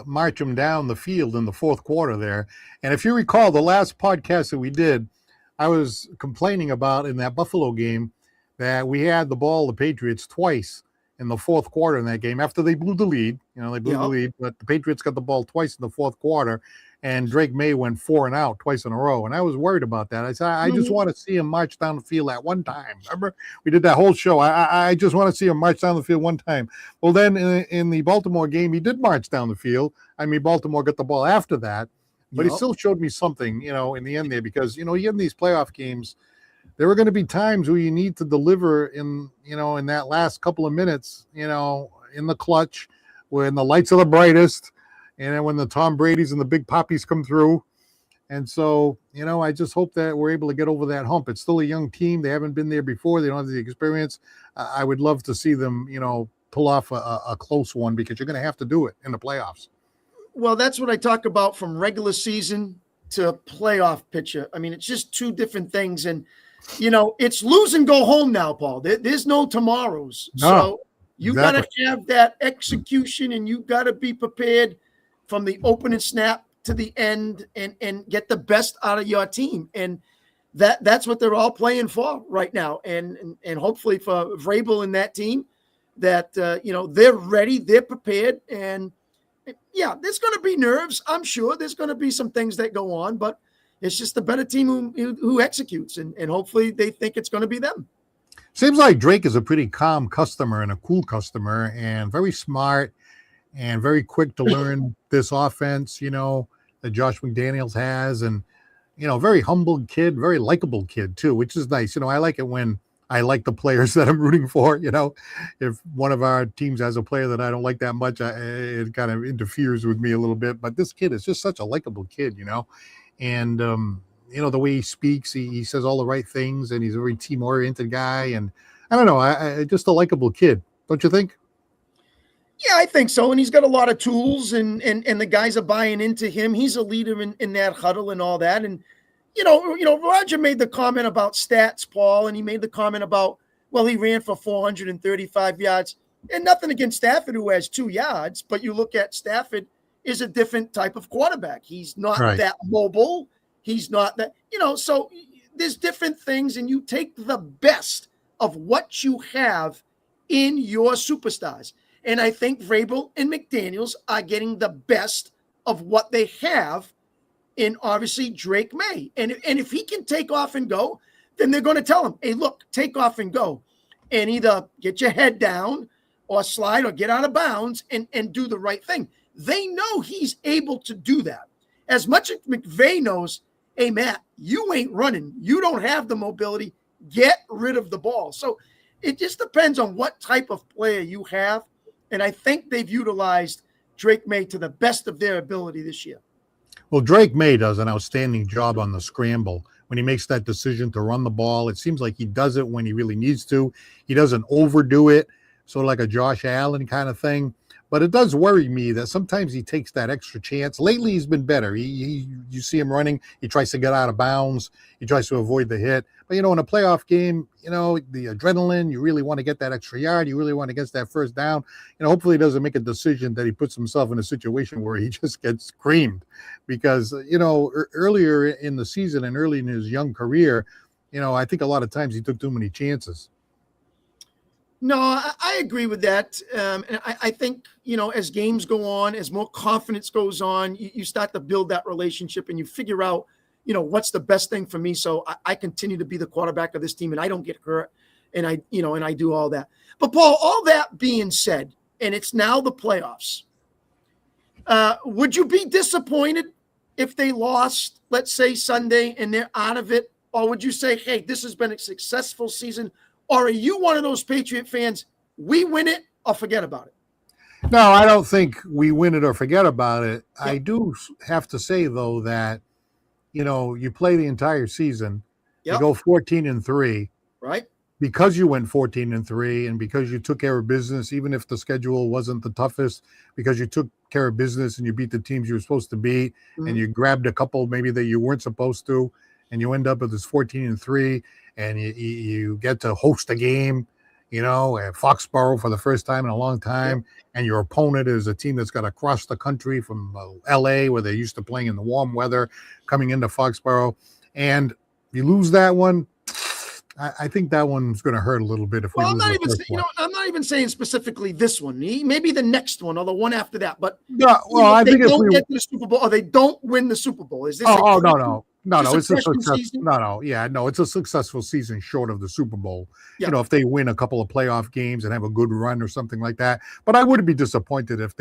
march him down the field in the 4th quarter there. And if you recall the last podcast that we did, I was complaining about in that Buffalo game that we had the ball, the Patriots, twice in the 4th quarter in that game after they blew the lead. The lead, but the Patriots got the ball twice in the 4th quarter. And Drake May went 4 and out twice in a row. And I was worried about that. I said, I just want to see him march down the field at one time. Remember, we did that whole show. I just want to see him march down the field one time. Well, then in the Baltimore game, he did march down the field. I mean, Baltimore got the ball after that. But he still showed me something, in the end there. Because, you in these playoff games, there are going to be times where you need to deliver in that last couple of minutes, in the clutch, when the lights are the brightest. And then when the Tom Brady's and the big poppies come through. And so, I just hope that we're able to get over that hump. It's still a young team. They haven't been there before. They don't have the experience. I would love to see them, pull off a close one, because you're going to have to do it in the playoffs. Well, that's what I talk about from regular season to playoff picture. I mean, it's just two different things. And, it's lose and go home now, Paul. There's no tomorrows. No, so you exactly. got to have that execution, and you got to be prepared from the opening snap to the end and get the best out of your team. And that's what they're all playing for right now. And hopefully for Vrabel and that team that, they're ready, they're prepared. And yeah, there's going to be nerves. I'm sure there's going to be some things that go on, but it's just a better team who executes. And hopefully they think it's going to be them. Seems like Drake is a pretty calm customer and a cool customer and very smart and very quick to learn this offense, that Josh McDaniels has. And, very humble kid, very likable kid too, which is nice. I like it when I like the players that I'm rooting for. If one of our teams has a player that I don't like that much, it kind of interferes with me a little bit. But this kid is just such a likable kid, and, the way he speaks, he says all the right things, and he's a very team-oriented guy. And I don't know, I just a likable kid, don't you think? Yeah, I think so. And he's got a lot of tools, and the guys are buying into him. He's a leader in that huddle and all that. And, Roger made the comment about stats, Paul, and he made the comment about, well, he ran for 435 yards. And nothing against Stafford, who has 2 yards, but you look at Stafford is a different type of quarterback. He's not that mobile. He's not that, so there's different things, and you take the best of what you have in your superstars. And I think Vrabel and McDaniels are getting the best of what they have in, obviously, Drake May. And if he can take off and go, then they're going to tell him, hey, look, take off and go. And either get your head down or slide or get out of bounds and do the right thing. They know he's able to do that. As much as McVay knows, hey, Matt, you ain't running. You don't have the mobility. Get rid of the ball. So it just depends on what type of player you have. And I think they've utilized Drake May to the best of their ability this year. Well, Drake May does an outstanding job on the scramble. When he makes that decision to run the ball, it seems like he does it when he really needs to. He doesn't overdo it, sort of like a Josh Allen kind of thing. But it does worry me that sometimes he takes that extra chance. Lately, he's been better. You see him running. He tries to get out of bounds. He tries to avoid the hit. But, in a playoff game, the adrenaline, you really want to get that extra yard. You really want to get that first down. Hopefully he doesn't make a decision that he puts himself in a situation where he just gets creamed. Because, earlier in the season and early in his young career, I think a lot of times he took too many chances. No, I agree with that. And I think, as games go on, as more confidence goes on, you start to build that relationship and you figure out, what's the best thing for me. So I continue to be the quarterback of this team and I don't get hurt. And I do all that. But Paul, all that being said, and it's now the playoffs, would you be disappointed if they lost, let's say Sunday, and they're out of it? Or would you say, hey, this has been a successful season? Or are you one of those Patriot fans, we win it or forget about it? No, I don't think we win it or forget about it. Yeah. I do have to say, though, that, you play the entire season, you go 14-3. Right. Because you went 14-3 and because you took care of business, even if the schedule wasn't the toughest, because you took care of business and you beat the teams you were supposed to beat, and you grabbed a couple maybe that you weren't supposed to, and you end up with this 14-3, and you get to host a game, at Foxborough for the first time in a long time, and your opponent is a team that's got to cross the country from L.A., where they're used to playing in the warm weather, coming into Foxborough, and you lose that one. I think that one's going to hurt a little bit if we lose the first one. I'm not even saying specifically this one. Maybe the next one or the one after that. But I think they don't get to the Super Bowl or they don't win the Super Bowl. Is this? No. It's a successful season? It's a successful season short of the Super Bowl. Yeah. If they win a couple of playoff games and have a good run or something like that. But I wouldn't be disappointed if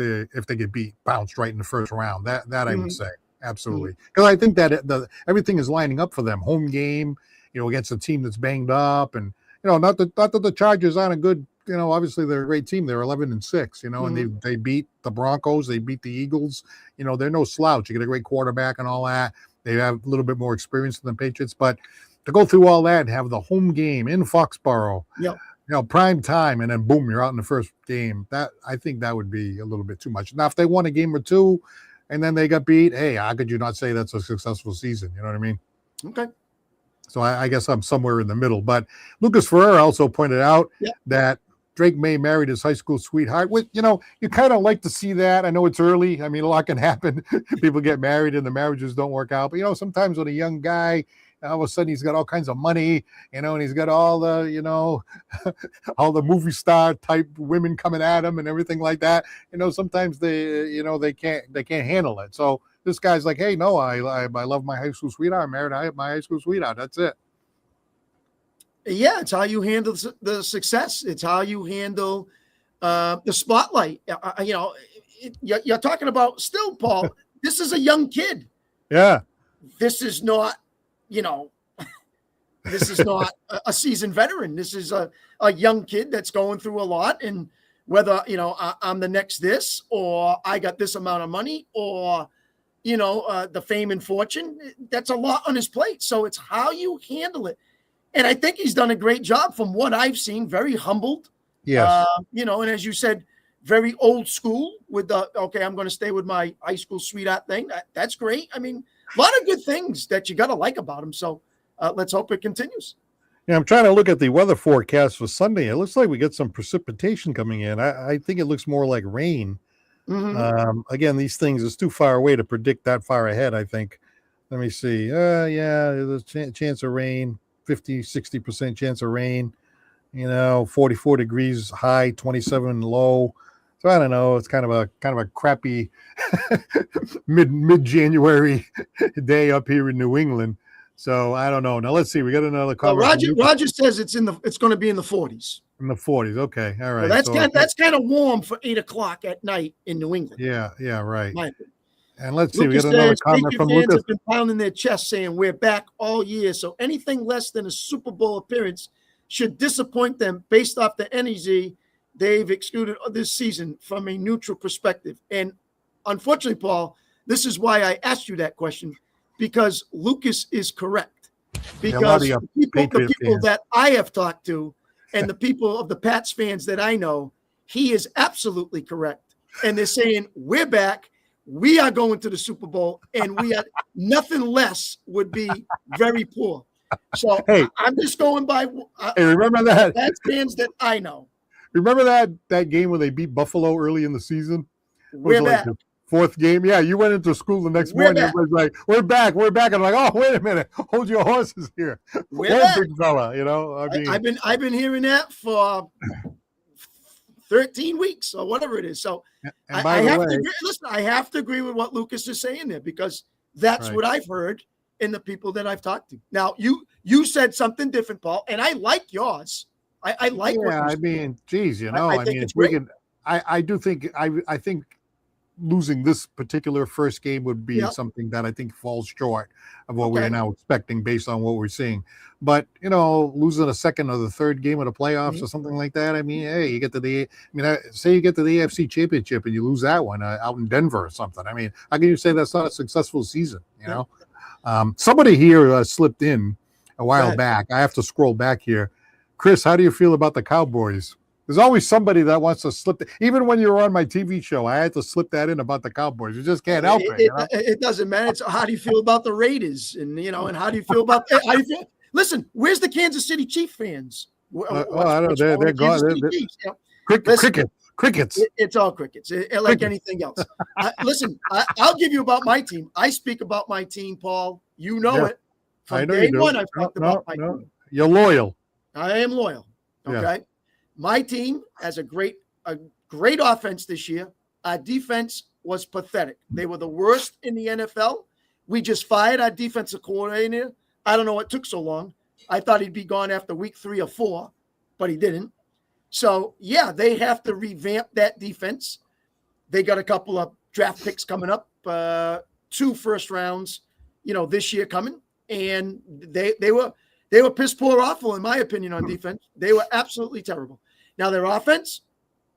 they get bounced right in the first round. That I would say absolutely, because I think that everything is lining up for them. Home game, against a team that's banged up, and not that the Chargers aren't a good. Obviously they're a great team. They're 11-6. And they beat the Broncos. They beat the Eagles. They're no slouch. You get a great quarterback and all that. They have a little bit more experience than the Patriots, but to go through all that and have the home game in Foxborough, prime time, and then boom, you're out in the first game. I think that would be a little bit too much. Now, if they won a game or two and then they got beat, hey, how could you not say that's a successful season? You know what I mean? Okay. So I guess I'm somewhere in the middle. But Lucas Ferreira also pointed out that Drake May married his high school sweetheart. You kind of like to see that. I know it's early. I mean, a lot can happen. People get married and the marriages don't work out. But, sometimes with a young guy, all of a sudden he's got all kinds of money, and he's got all the, all the movie star type women coming at him and everything like that. Sometimes they can't handle it. So this guy's like, hey, no, I love my high school sweetheart. I married my high school sweetheart. That's it. Yeah, it's how you handle the success. It's how you handle the spotlight. You're talking about still, Paul. This is a young kid. Yeah. This is not, this is not a seasoned veteran. This is a young kid that's going through a lot. And whether, I'm the next this, or I got this amount of money, or, the fame and fortune, that's a lot on his plate. So it's how you handle it. And I think he's done a great job from what I've seen. Very humbled. Yes. And as you said, very old school with I'm going to stay with my high school sweetheart thing. That's great. I mean, a lot of good things that you got to like about him. So let's hope it continues. Yeah, I'm trying to look at the weather forecast for Sunday. It looks like we get some precipitation coming in. I think it looks more like rain. Mm-hmm. Again, these things is too far away to predict that far ahead, I think. Let me see. There's a chance of rain. 50-60% chance of rain, 44 degrees high, 27 low. So I don't know. It's kind of a crappy mid-January day up here in New England. So I don't know. Now let's see. We got another comment. Roger says it's going to be in the 40s. In the 40s. Okay. All right. Well, that's kind of warm for 8:00 at night in New England. Yeah. Right. My And let's see, Lucas we got another says, comment from fans Lucas. have been pounding their chest saying we're back all year. So anything less than a Super Bowl appearance should disappoint them based off the energy they've excluded this season from a neutral perspective. And unfortunately, Paul, this is why I asked you that question, because Lucas is correct. Because the people that I have talked to and the people of the Pats fans that I know, he is absolutely correct. And they're saying we're back. We are going to the Super Bowl, and we are nothing less would be very poor. So hey, I'm just going by. Hey, remember that? That's fans that I know. Remember that game when they beat Buffalo early in the season? We're back. Like the fourth game. Yeah, you went into school the next morning. Everybody's like, "We're back. We're back." I'm like, "Oh, wait a minute. Hold your horses here." We're back. Big fella. I mean, I've been hearing that for 13 weeks or whatever it is. So I have to agree with what Lucas is saying there, because that's right. What I've heard in the people that I've talked to. Now you said something different, Paul, and I like yours. I like. Yeah, I mean, geez, I think it's great. I do think I think losing this particular first game would be something that I think falls short of what we're now expecting based on what we're seeing. But, losing a second or the third game of the playoffs or something like that, I mean, hey, you get to say you get to the AFC Championship and you lose that one out in Denver or something. I mean, how can you say that's not a successful season, Somebody here slipped in a while back. I have to scroll back here. Chris, how do you feel about the Cowboys? There's always somebody that wants to slip. Even when you were on my TV show, I had to slip that in about the Cowboys. You just can't help it. It doesn't matter. It's how do you feel about the Raiders, and and how do you feel about? Listen, where's the Kansas City Chiefs fans? I don't know. They're gone. Crickets. It's all crickets. Like anything else. Listen, I'll give you about my team. I speak about my team, Paul. You know it. From I know day you do. one, I've talked about my team. You're loyal. I am loyal. Okay. Yeah. My team has a great offense this year. Our defense was pathetic. They were the worst in the NFL. We just fired our defensive coordinator. I don't know what took so long. I thought he'd be gone after week 3 or 4, but he didn't. So, yeah, they have to revamp that defense. They got a couple of draft picks coming up, 2 first rounds, this year coming. And they were piss poor awful, in my opinion, on defense. They were absolutely terrible. Now, their offense,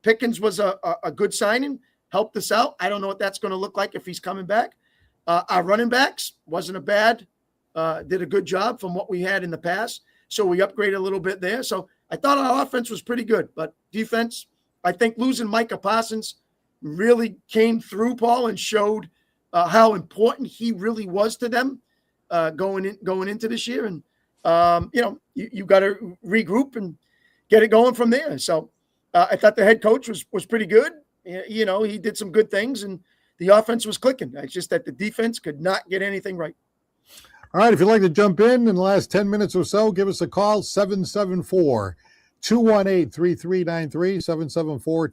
Pickens was a good signing, helped us out. I don't know what that's going to look like if he's coming back. Our running backs wasn't a bad, did a good job from what we had in the past. So we upgraded a little bit there. So I thought our offense was pretty good. But defense, I think losing Micah Parsons really came through, Paul, and showed how important he really was to them going into this year. And, you got to regroup and get it going from there. So I thought the head coach was pretty good. You know, he did some good things, and the offense was clicking. It's just that the defense could not get anything right. All right, if you'd like to jump in the last 10 minutes or so, give us a call, 774-218-3393,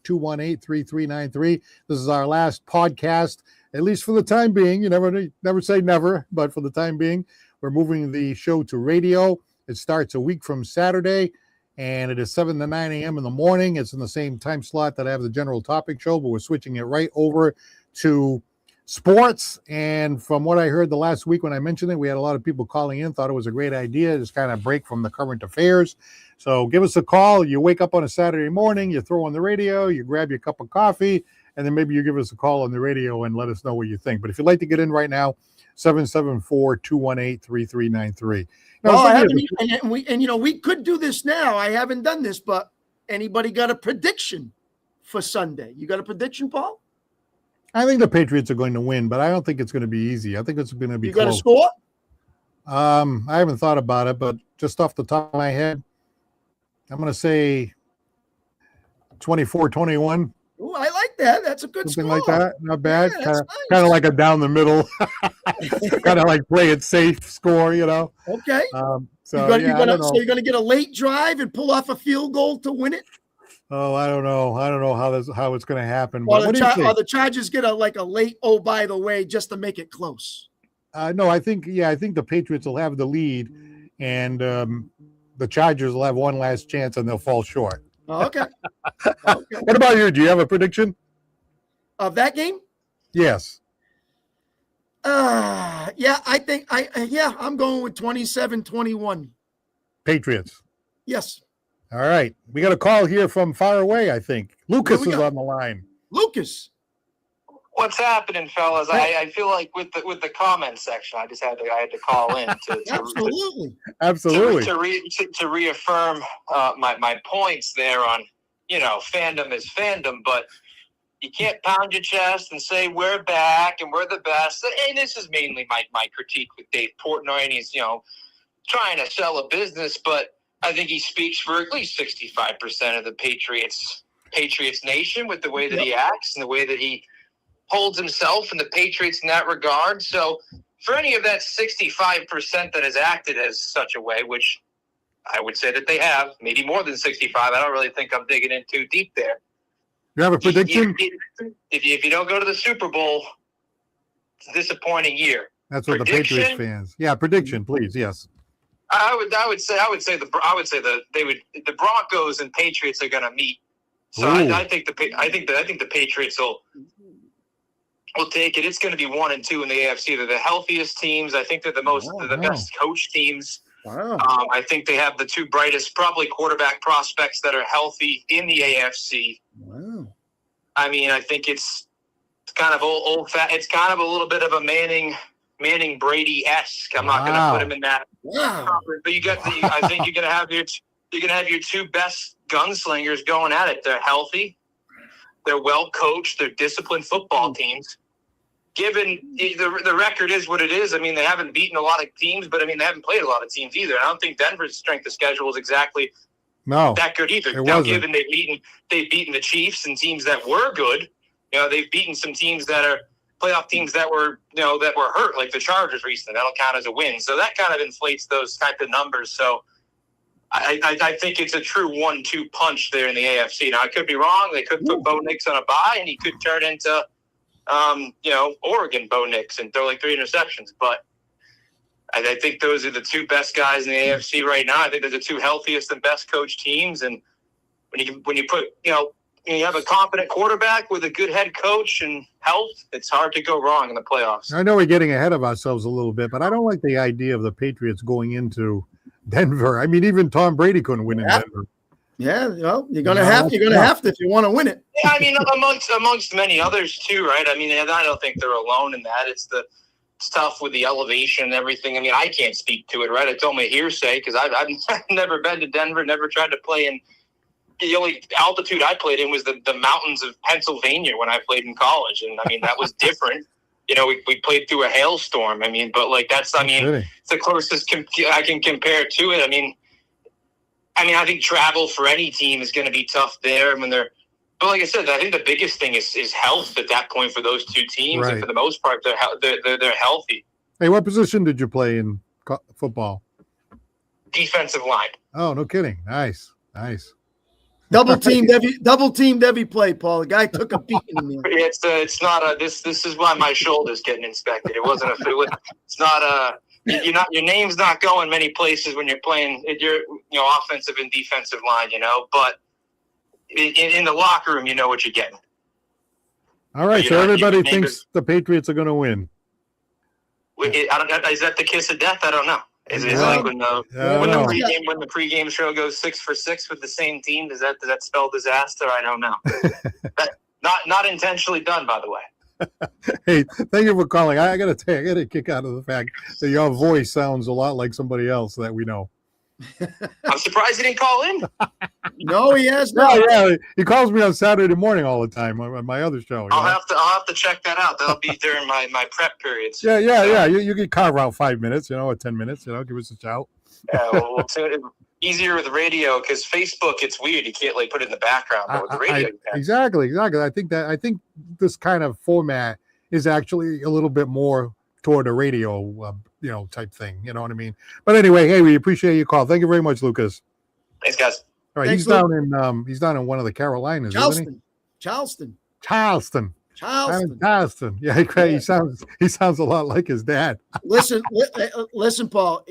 774-218-3393. This is our last podcast, at least for the time being. You never say never, but for the time being, we're moving the show to radio. It starts a week from Saturday, and it is 7 to 9 a.m. in the morning. It's in the same time slot that I have the general topic show, but we're switching it right over to sports. And from what I heard the last week when I mentioned it, we had a lot of people calling in, thought it was a great idea, just kind of break from the current affairs. So give us a call. You wake up on a Saturday morning, you throw on the radio, you grab your cup of coffee, and then maybe you give us a call on the radio and let us know what you think. But if you'd like to get in right now, 774-218-3393. Now, we could do this now. I haven't done this, but anybody got a prediction for Sunday? You got a prediction, Paul? I think the Patriots are going to win, but I don't think it's going to be easy. I think it's going to be close. You got a score? I haven't thought about it, but just off the top of my head, I'm going to say 24-21. Oh, I like that. That's a good Something score. like that. Not bad. Yeah, kind of like a down the middle, kind of like play it safe score, you know. Okay. So you're going to get a late drive and pull off a field goal to win it? Oh, I don't know. I don't know how it's going to happen. Or But the Chargers get a late, oh, by the way, just to make it close. No, I think the Patriots will have the lead, and the Chargers will have one last chance, and they'll fall short. Oh, okay. What about you? Do you have a prediction of that game? Yes. I think I'm going with 27-21. Patriots. Yes. All right. We got a call here from far away, I think. Lucas is on the line. Lucas. What's happening, fellas? I feel like with the comment section, I had to call in to absolutely reaffirm my points there on, fandom is fandom, but you can't pound your chest and say we're back and we're the best. And this is mainly my critique with Dave Portnoy, and he's trying to sell a business, but I think he speaks for at least 65% of the Patriots nation with the way that he acts and the way that he holds himself and the Patriots in that regard. So for any of that 65% that has acted as such a way, which I would say that they have, maybe more than 65, I don't really think I'm digging in too deep there. You have a prediction? If you don't go to the Super Bowl, it's a disappointing year. That's what the Patriots fans. Yeah, prediction, please. Yes. I would say the Broncos and Patriots are going to meet. So I think the Patriots will take it. It's going to be 1 and 2 in the AFC. They're the healthiest teams. I think they're the best coached teams. Wow. I think they have the two brightest probably quarterback prospects that are healthy in the AFC. Wow. I mean, I think it's kind of old fat. It's kind of a little bit of a Manning Brady-esque. I'm not going to put him in that. Wow. But I think you're going to have your two best gunslingers going at it. They're healthy. They're well coached. They're disciplined football teams. Given the record is what it is, I mean, they haven't beaten a lot of teams, but I mean, they haven't played a lot of teams either. I don't think Denver's strength of schedule is exactly that good either. Now, given they've beaten the Chiefs and teams that were good, they've beaten some teams that are playoff teams that were hurt, like the Chargers recently. That'll count as a win. So that kind of inflates those type of numbers. So I think it's a true 1-2 punch there in the AFC. Now, I could be wrong. They could put Bo Nix on a bye, and he could turn into Oregon Bo Nix and throw like 3 interceptions. But I think those are the two best guys in the AFC right now. I think they're the two healthiest and best coached teams. And when you put, you have a competent quarterback with a good head coach and health, it's hard to go wrong in the playoffs. I know we're getting ahead of ourselves a little bit, but I don't like the idea of the Patriots going into Denver. I mean, even Tom Brady couldn't win in Denver. Yeah, well, you're gonna have to if you want to win it. Yeah, I mean, amongst many others too, right? I mean, I don't think they're alone in that. It's tough with the elevation and everything. I mean, I can't speak to it, right? It's only hearsay because I've never been to Denver, never tried to play in. The only altitude I played in was the mountains of Pennsylvania when I played in college, and I mean that was different. We played through a hailstorm. I mean, but it's the closest I can compare to it. I mean, I mean, I think travel for any team is going to be tough there when they're. But like I said, I think the biggest thing is health at that point for those two teams, Right. and for the most part, they're healthy. Hey, what position did you play in football? Defensive line. Oh, no kidding. Nice. Double teamed every play, Paul. The guy took a beating in there. It's not a this is why my shoulder's getting inspected. It wasn't it's not a your name's not going many places when you're playing you're offensive and defensive line, but in the locker room you know what you're getting. All right, so everybody thinks the Patriots are going to win. I don't know. Is that the kiss of death? I don't know. Is it like when the pregame show goes 6 for 6 with the same team? Does that spell disaster? I don't know. not intentionally done, by the way. Hey, thank you for calling. I got to tell you, I got a kick out of the fact that your voice sounds a lot like somebody else that we know. I'm surprised he didn't call in. No, he has not. Yeah, he calls me on Saturday morning all the time on my other show. I'll have to check that out. That'll be during my prep periods. Yeah. You can carve out 5 minutes, or 10 minutes. Give us a shout. Yeah, well, it's easier with radio because Facebook, it's weird. You can't put it in the background. But with the radio, exactly. I think this kind of format is actually a little bit more toward a radio, type thing. You know what I mean? But anyway, hey, we appreciate your call. Thank you very much, Lucas. Thanks, guys. All right, Thanks, he's down in one of the Carolinas, isn't Charleston. Yeah, he sounds a lot like his dad. Listen, Paul.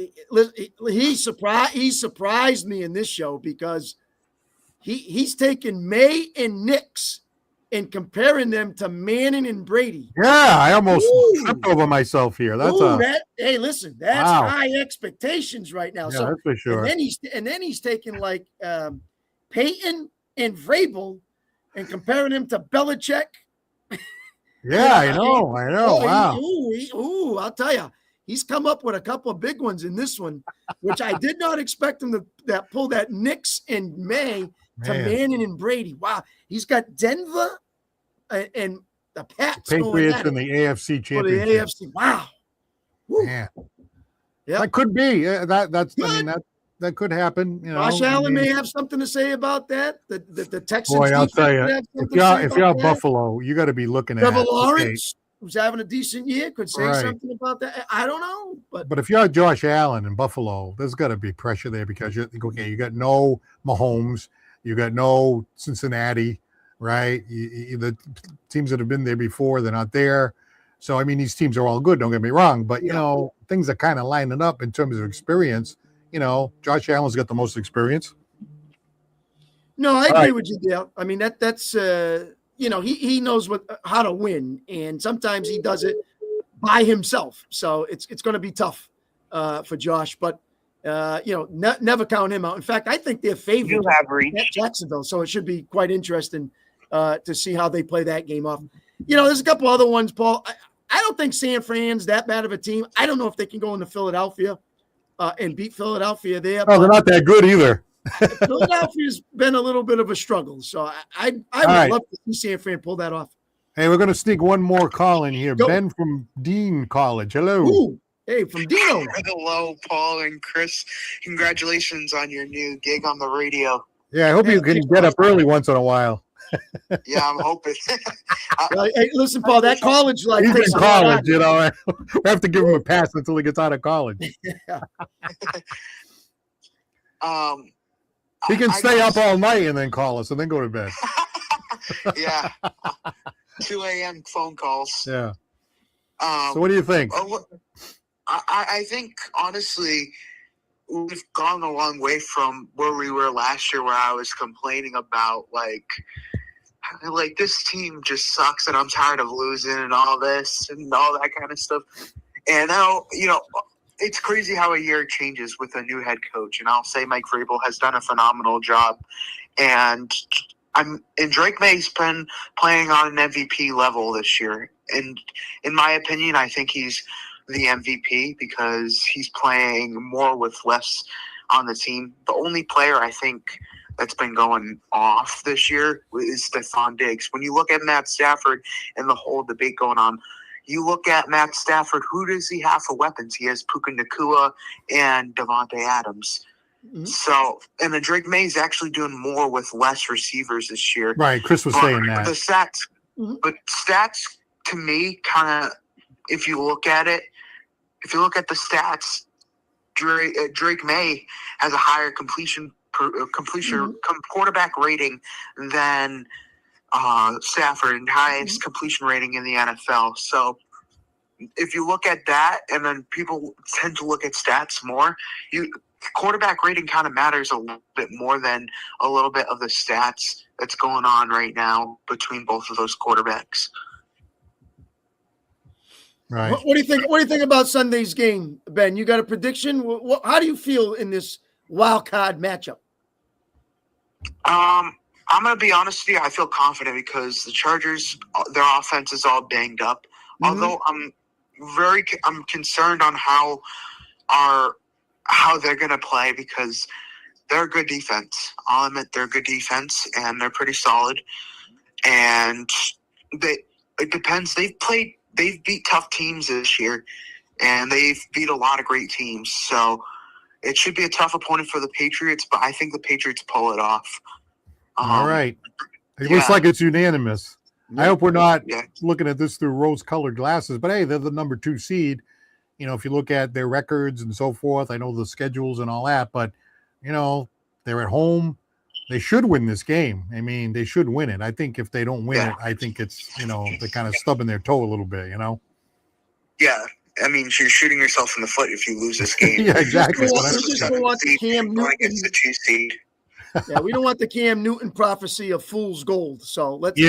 He surprised me in this show because he's taken May and Nix and comparing them to Manning and Brady. Yeah, I almost tripped over myself here. Hey, listen, that's high expectations right now. Yeah, so that's for sure. And then he's taking Peyton and Vrabel and comparing him to Belichick. Yeah, I know. Wow. I'll tell you, he's come up with a couple of big ones in this one, which I did not expect him to pull that Nix and May to Manning and Brady. Wow. He's got Denver and the Pats Patriots in the AFC Championship. The AFC. Wow. Woo. Man. Yep. That could be. That could happen. Josh Allen may have something to say about that. The Texans. Boy, I'll tell you, if you're Buffalo, you got to be looking at Trevor Lawrence, who's having a decent year, could say Right. something about that. I don't know, But if you're Josh Allen in Buffalo, there's got to be pressure there because you got no Mahomes, you got no Cincinnati, right? The teams that have been there before, they're not there. So I mean, these teams are all good. Don't get me wrong, but things are kind of lining up in terms of experience. Josh Allen's got the most experience. No, I agree with you, Dale. I mean, that's he knows how to win, and sometimes he does it by himself. So it's going to be tough for Josh, but never count him out. In fact, I think they're favored at Jacksonville, so it should be quite interesting to see how they play that game off. There's a couple other ones, Paul. I don't think San Fran's that bad of a team. I don't know if they can go into Philadelphia and beat Philadelphia there. Oh, they're not that good either. Philadelphia's been a little bit of a struggle, so I would love to see San Fran pull that off. Hey, we're going to sneak one more call in here. Go. Ben from Dean College. Hello. Ooh, hey, from Dino. Hello, Paul and Chris. Congratulations on your new gig on the radio. Yeah, I hope you can get up early once in a while. Yeah, I'm hoping. Hey, listen, Paul, that college He's takes in a lot college, We have to give him a pass until he gets out of college. He can stay up all night and then call us and then go to bed. Yeah. 2 a.m. phone calls. Yeah. So what do you think? I think, honestly, we've gone a long way from where we were last year, where I was complaining about, like this team just sucks and I'm tired of losing and all this and all that kind of stuff. And now, it's crazy how a year changes with a new head coach. And I'll say Mike Vrabel has done a phenomenal job. And Drake May's been playing on an MVP level this year. And in my opinion, I think he's the MVP because he's playing more with less on the team. The only player I think that's been going off this year is Stephon Diggs. When you look at Matt Stafford and the whole debate going on, you look at Matt Stafford, who does he have for weapons? He has Puka Nacua and Devontae Adams. Mhm. So, and then Drake May is actually doing more with less receivers this year. Right. Chris was saying that. The stats, Mhm. but stats to me, kind of, if you look at the stats, Drake May has a higher quarterback rating than Stafford, and highest completion rating in the NFL. So if you look at that, and then people tend to look at stats more, quarterback rating kind of matters a little bit more than a little bit of the stats that's going on right now between both of those quarterbacks. Right. What do you think? What do you think about Sunday's game, Ben? You got a prediction? How do you feel in this wild card matchup? I'm going to be honest with you. I feel confident because the Chargers, their offense is all banged up. Mhm. Although I'm concerned on how they're going to play because they're a good defense. I'll admit they're a good defense and they're pretty solid. And it depends. They've beat tough teams this year, and they've beat a lot of great teams. So it should be a tough opponent for the Patriots, but I think the Patriots pull it off. All right. It looks like it's unanimous. I hope we're not looking at this through rose-colored glasses, but hey, they're the number 2 seed. You know, if you look at their records and so forth, I know the schedules and all that, but, you know, they're at home. They should win this game. I mean, they should win it. I think if they don't win it, I think it's, you know, they're kind of stubbing their toe a little bit, you know? Yeah. I mean, you're shooting yourself in the foot if you lose this game. Yeah, exactly. We just don't want the Cam Newton. Against the 2 seed. Yeah, we don't want the Cam Newton prophecy of fool's gold. So let's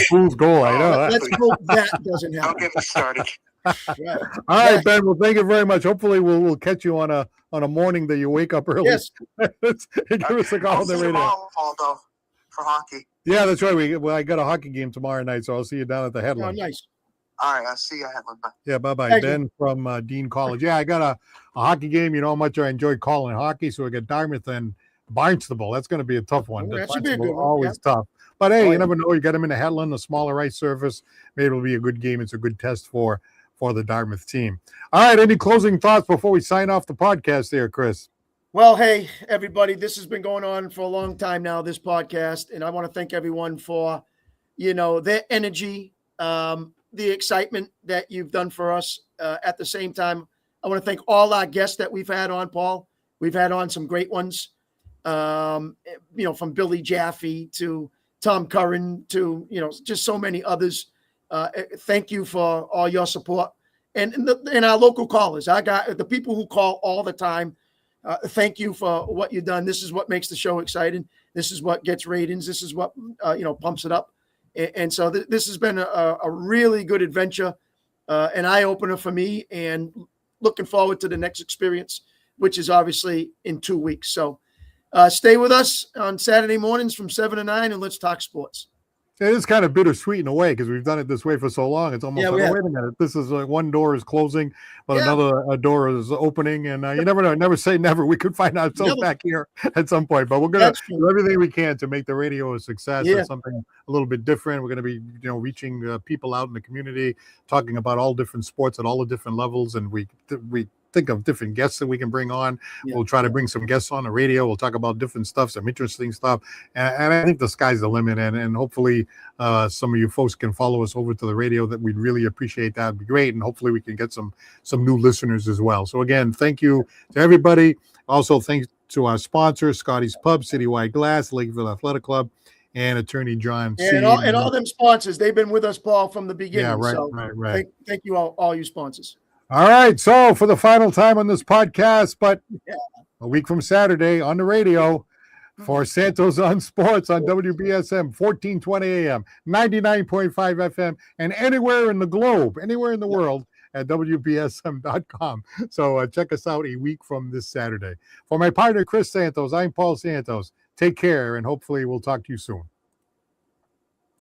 fool's gold. I know. Let's hope that doesn't happen. Don't get me started. Right. All right, Ben. Well, thank you very much. Hopefully, we'll catch you on a morning that you wake up early. Yes. Give us a call on the radio. Though, for hockey. Yeah, that's right. I got a hockey game tomorrow night, so I'll see you down at the Oh, Headland. nice. All right, I'll see you at Headland. Bye. Yeah, bye-bye. Thank Ben from Dean College. Yeah, I got a hockey game. You know how much I enjoy calling hockey, so we got Dartmouth and Barnstable. That's going to be a tough one. Oh, that should be a Barnstable good one. always tough. But hey, you never know. You got them in the Headland, a smaller ice surface. Maybe it'll be a good game. It's a good test for the Dartmouth team. All right, any closing thoughts before we sign off the podcast there, Chris? Well, hey, everybody, this has been going on for a long time now, this podcast, and I want to thank everyone for, their energy, the excitement that you've done for us. At the same time, I want to thank all our guests that we've had on, Paul. We've had on some great ones, from Billy Jaffe to Tom Curran to, just so many others. Thank you for all your support. And our local callers, I got the people who call all the time. Thank you for what you've done. This is what makes the show exciting. This is what gets ratings. This is what, pumps it up. And so this has been a really good adventure, an eye-opener for me, and looking forward to the next experience, which is obviously in 2 weeks. So stay with us on Saturday mornings from 7 to 9, and let's talk sports. It is kind of bittersweet in a way because we've done it this way for so long. It's almost like, wait a minute, this is like one door is closing, but another door is opening, and you never know. Never say never. We could find ourselves back here at some point, but we're going to do everything we can to make the radio a success and something a little bit different. We're going to be, reaching people out in the community, talking about all different sports at all the different levels, and we think of different guests that we can bring on. We'll try to bring some guests on the radio. We'll talk about different stuff, some interesting stuff. And I think the sky's the limit. And hopefully some of you folks can follow us over to the radio. That we'd really appreciate that. It'd be great. And hopefully we can get some new listeners as well. So again, thank you to everybody. Also, thanks to our sponsors, Scotty's Pub, Citywide Glass, Lakeville Athletic Club, and Attorney John C. And all them sponsors, they've been with us, Paul, from the beginning. Yeah, right, so right. Thank you all you sponsors. All right, so for the final time on this podcast, but a week from Saturday on the radio for Santos on Sports on WBSM, 1420 AM, 99.5 FM, and anywhere in the globe, anywhere in the world at WBSM.com. So check us out a week from this Saturday. For my partner, Chris Santos, I'm Paul Santos. Take care, and hopefully we'll talk to you soon.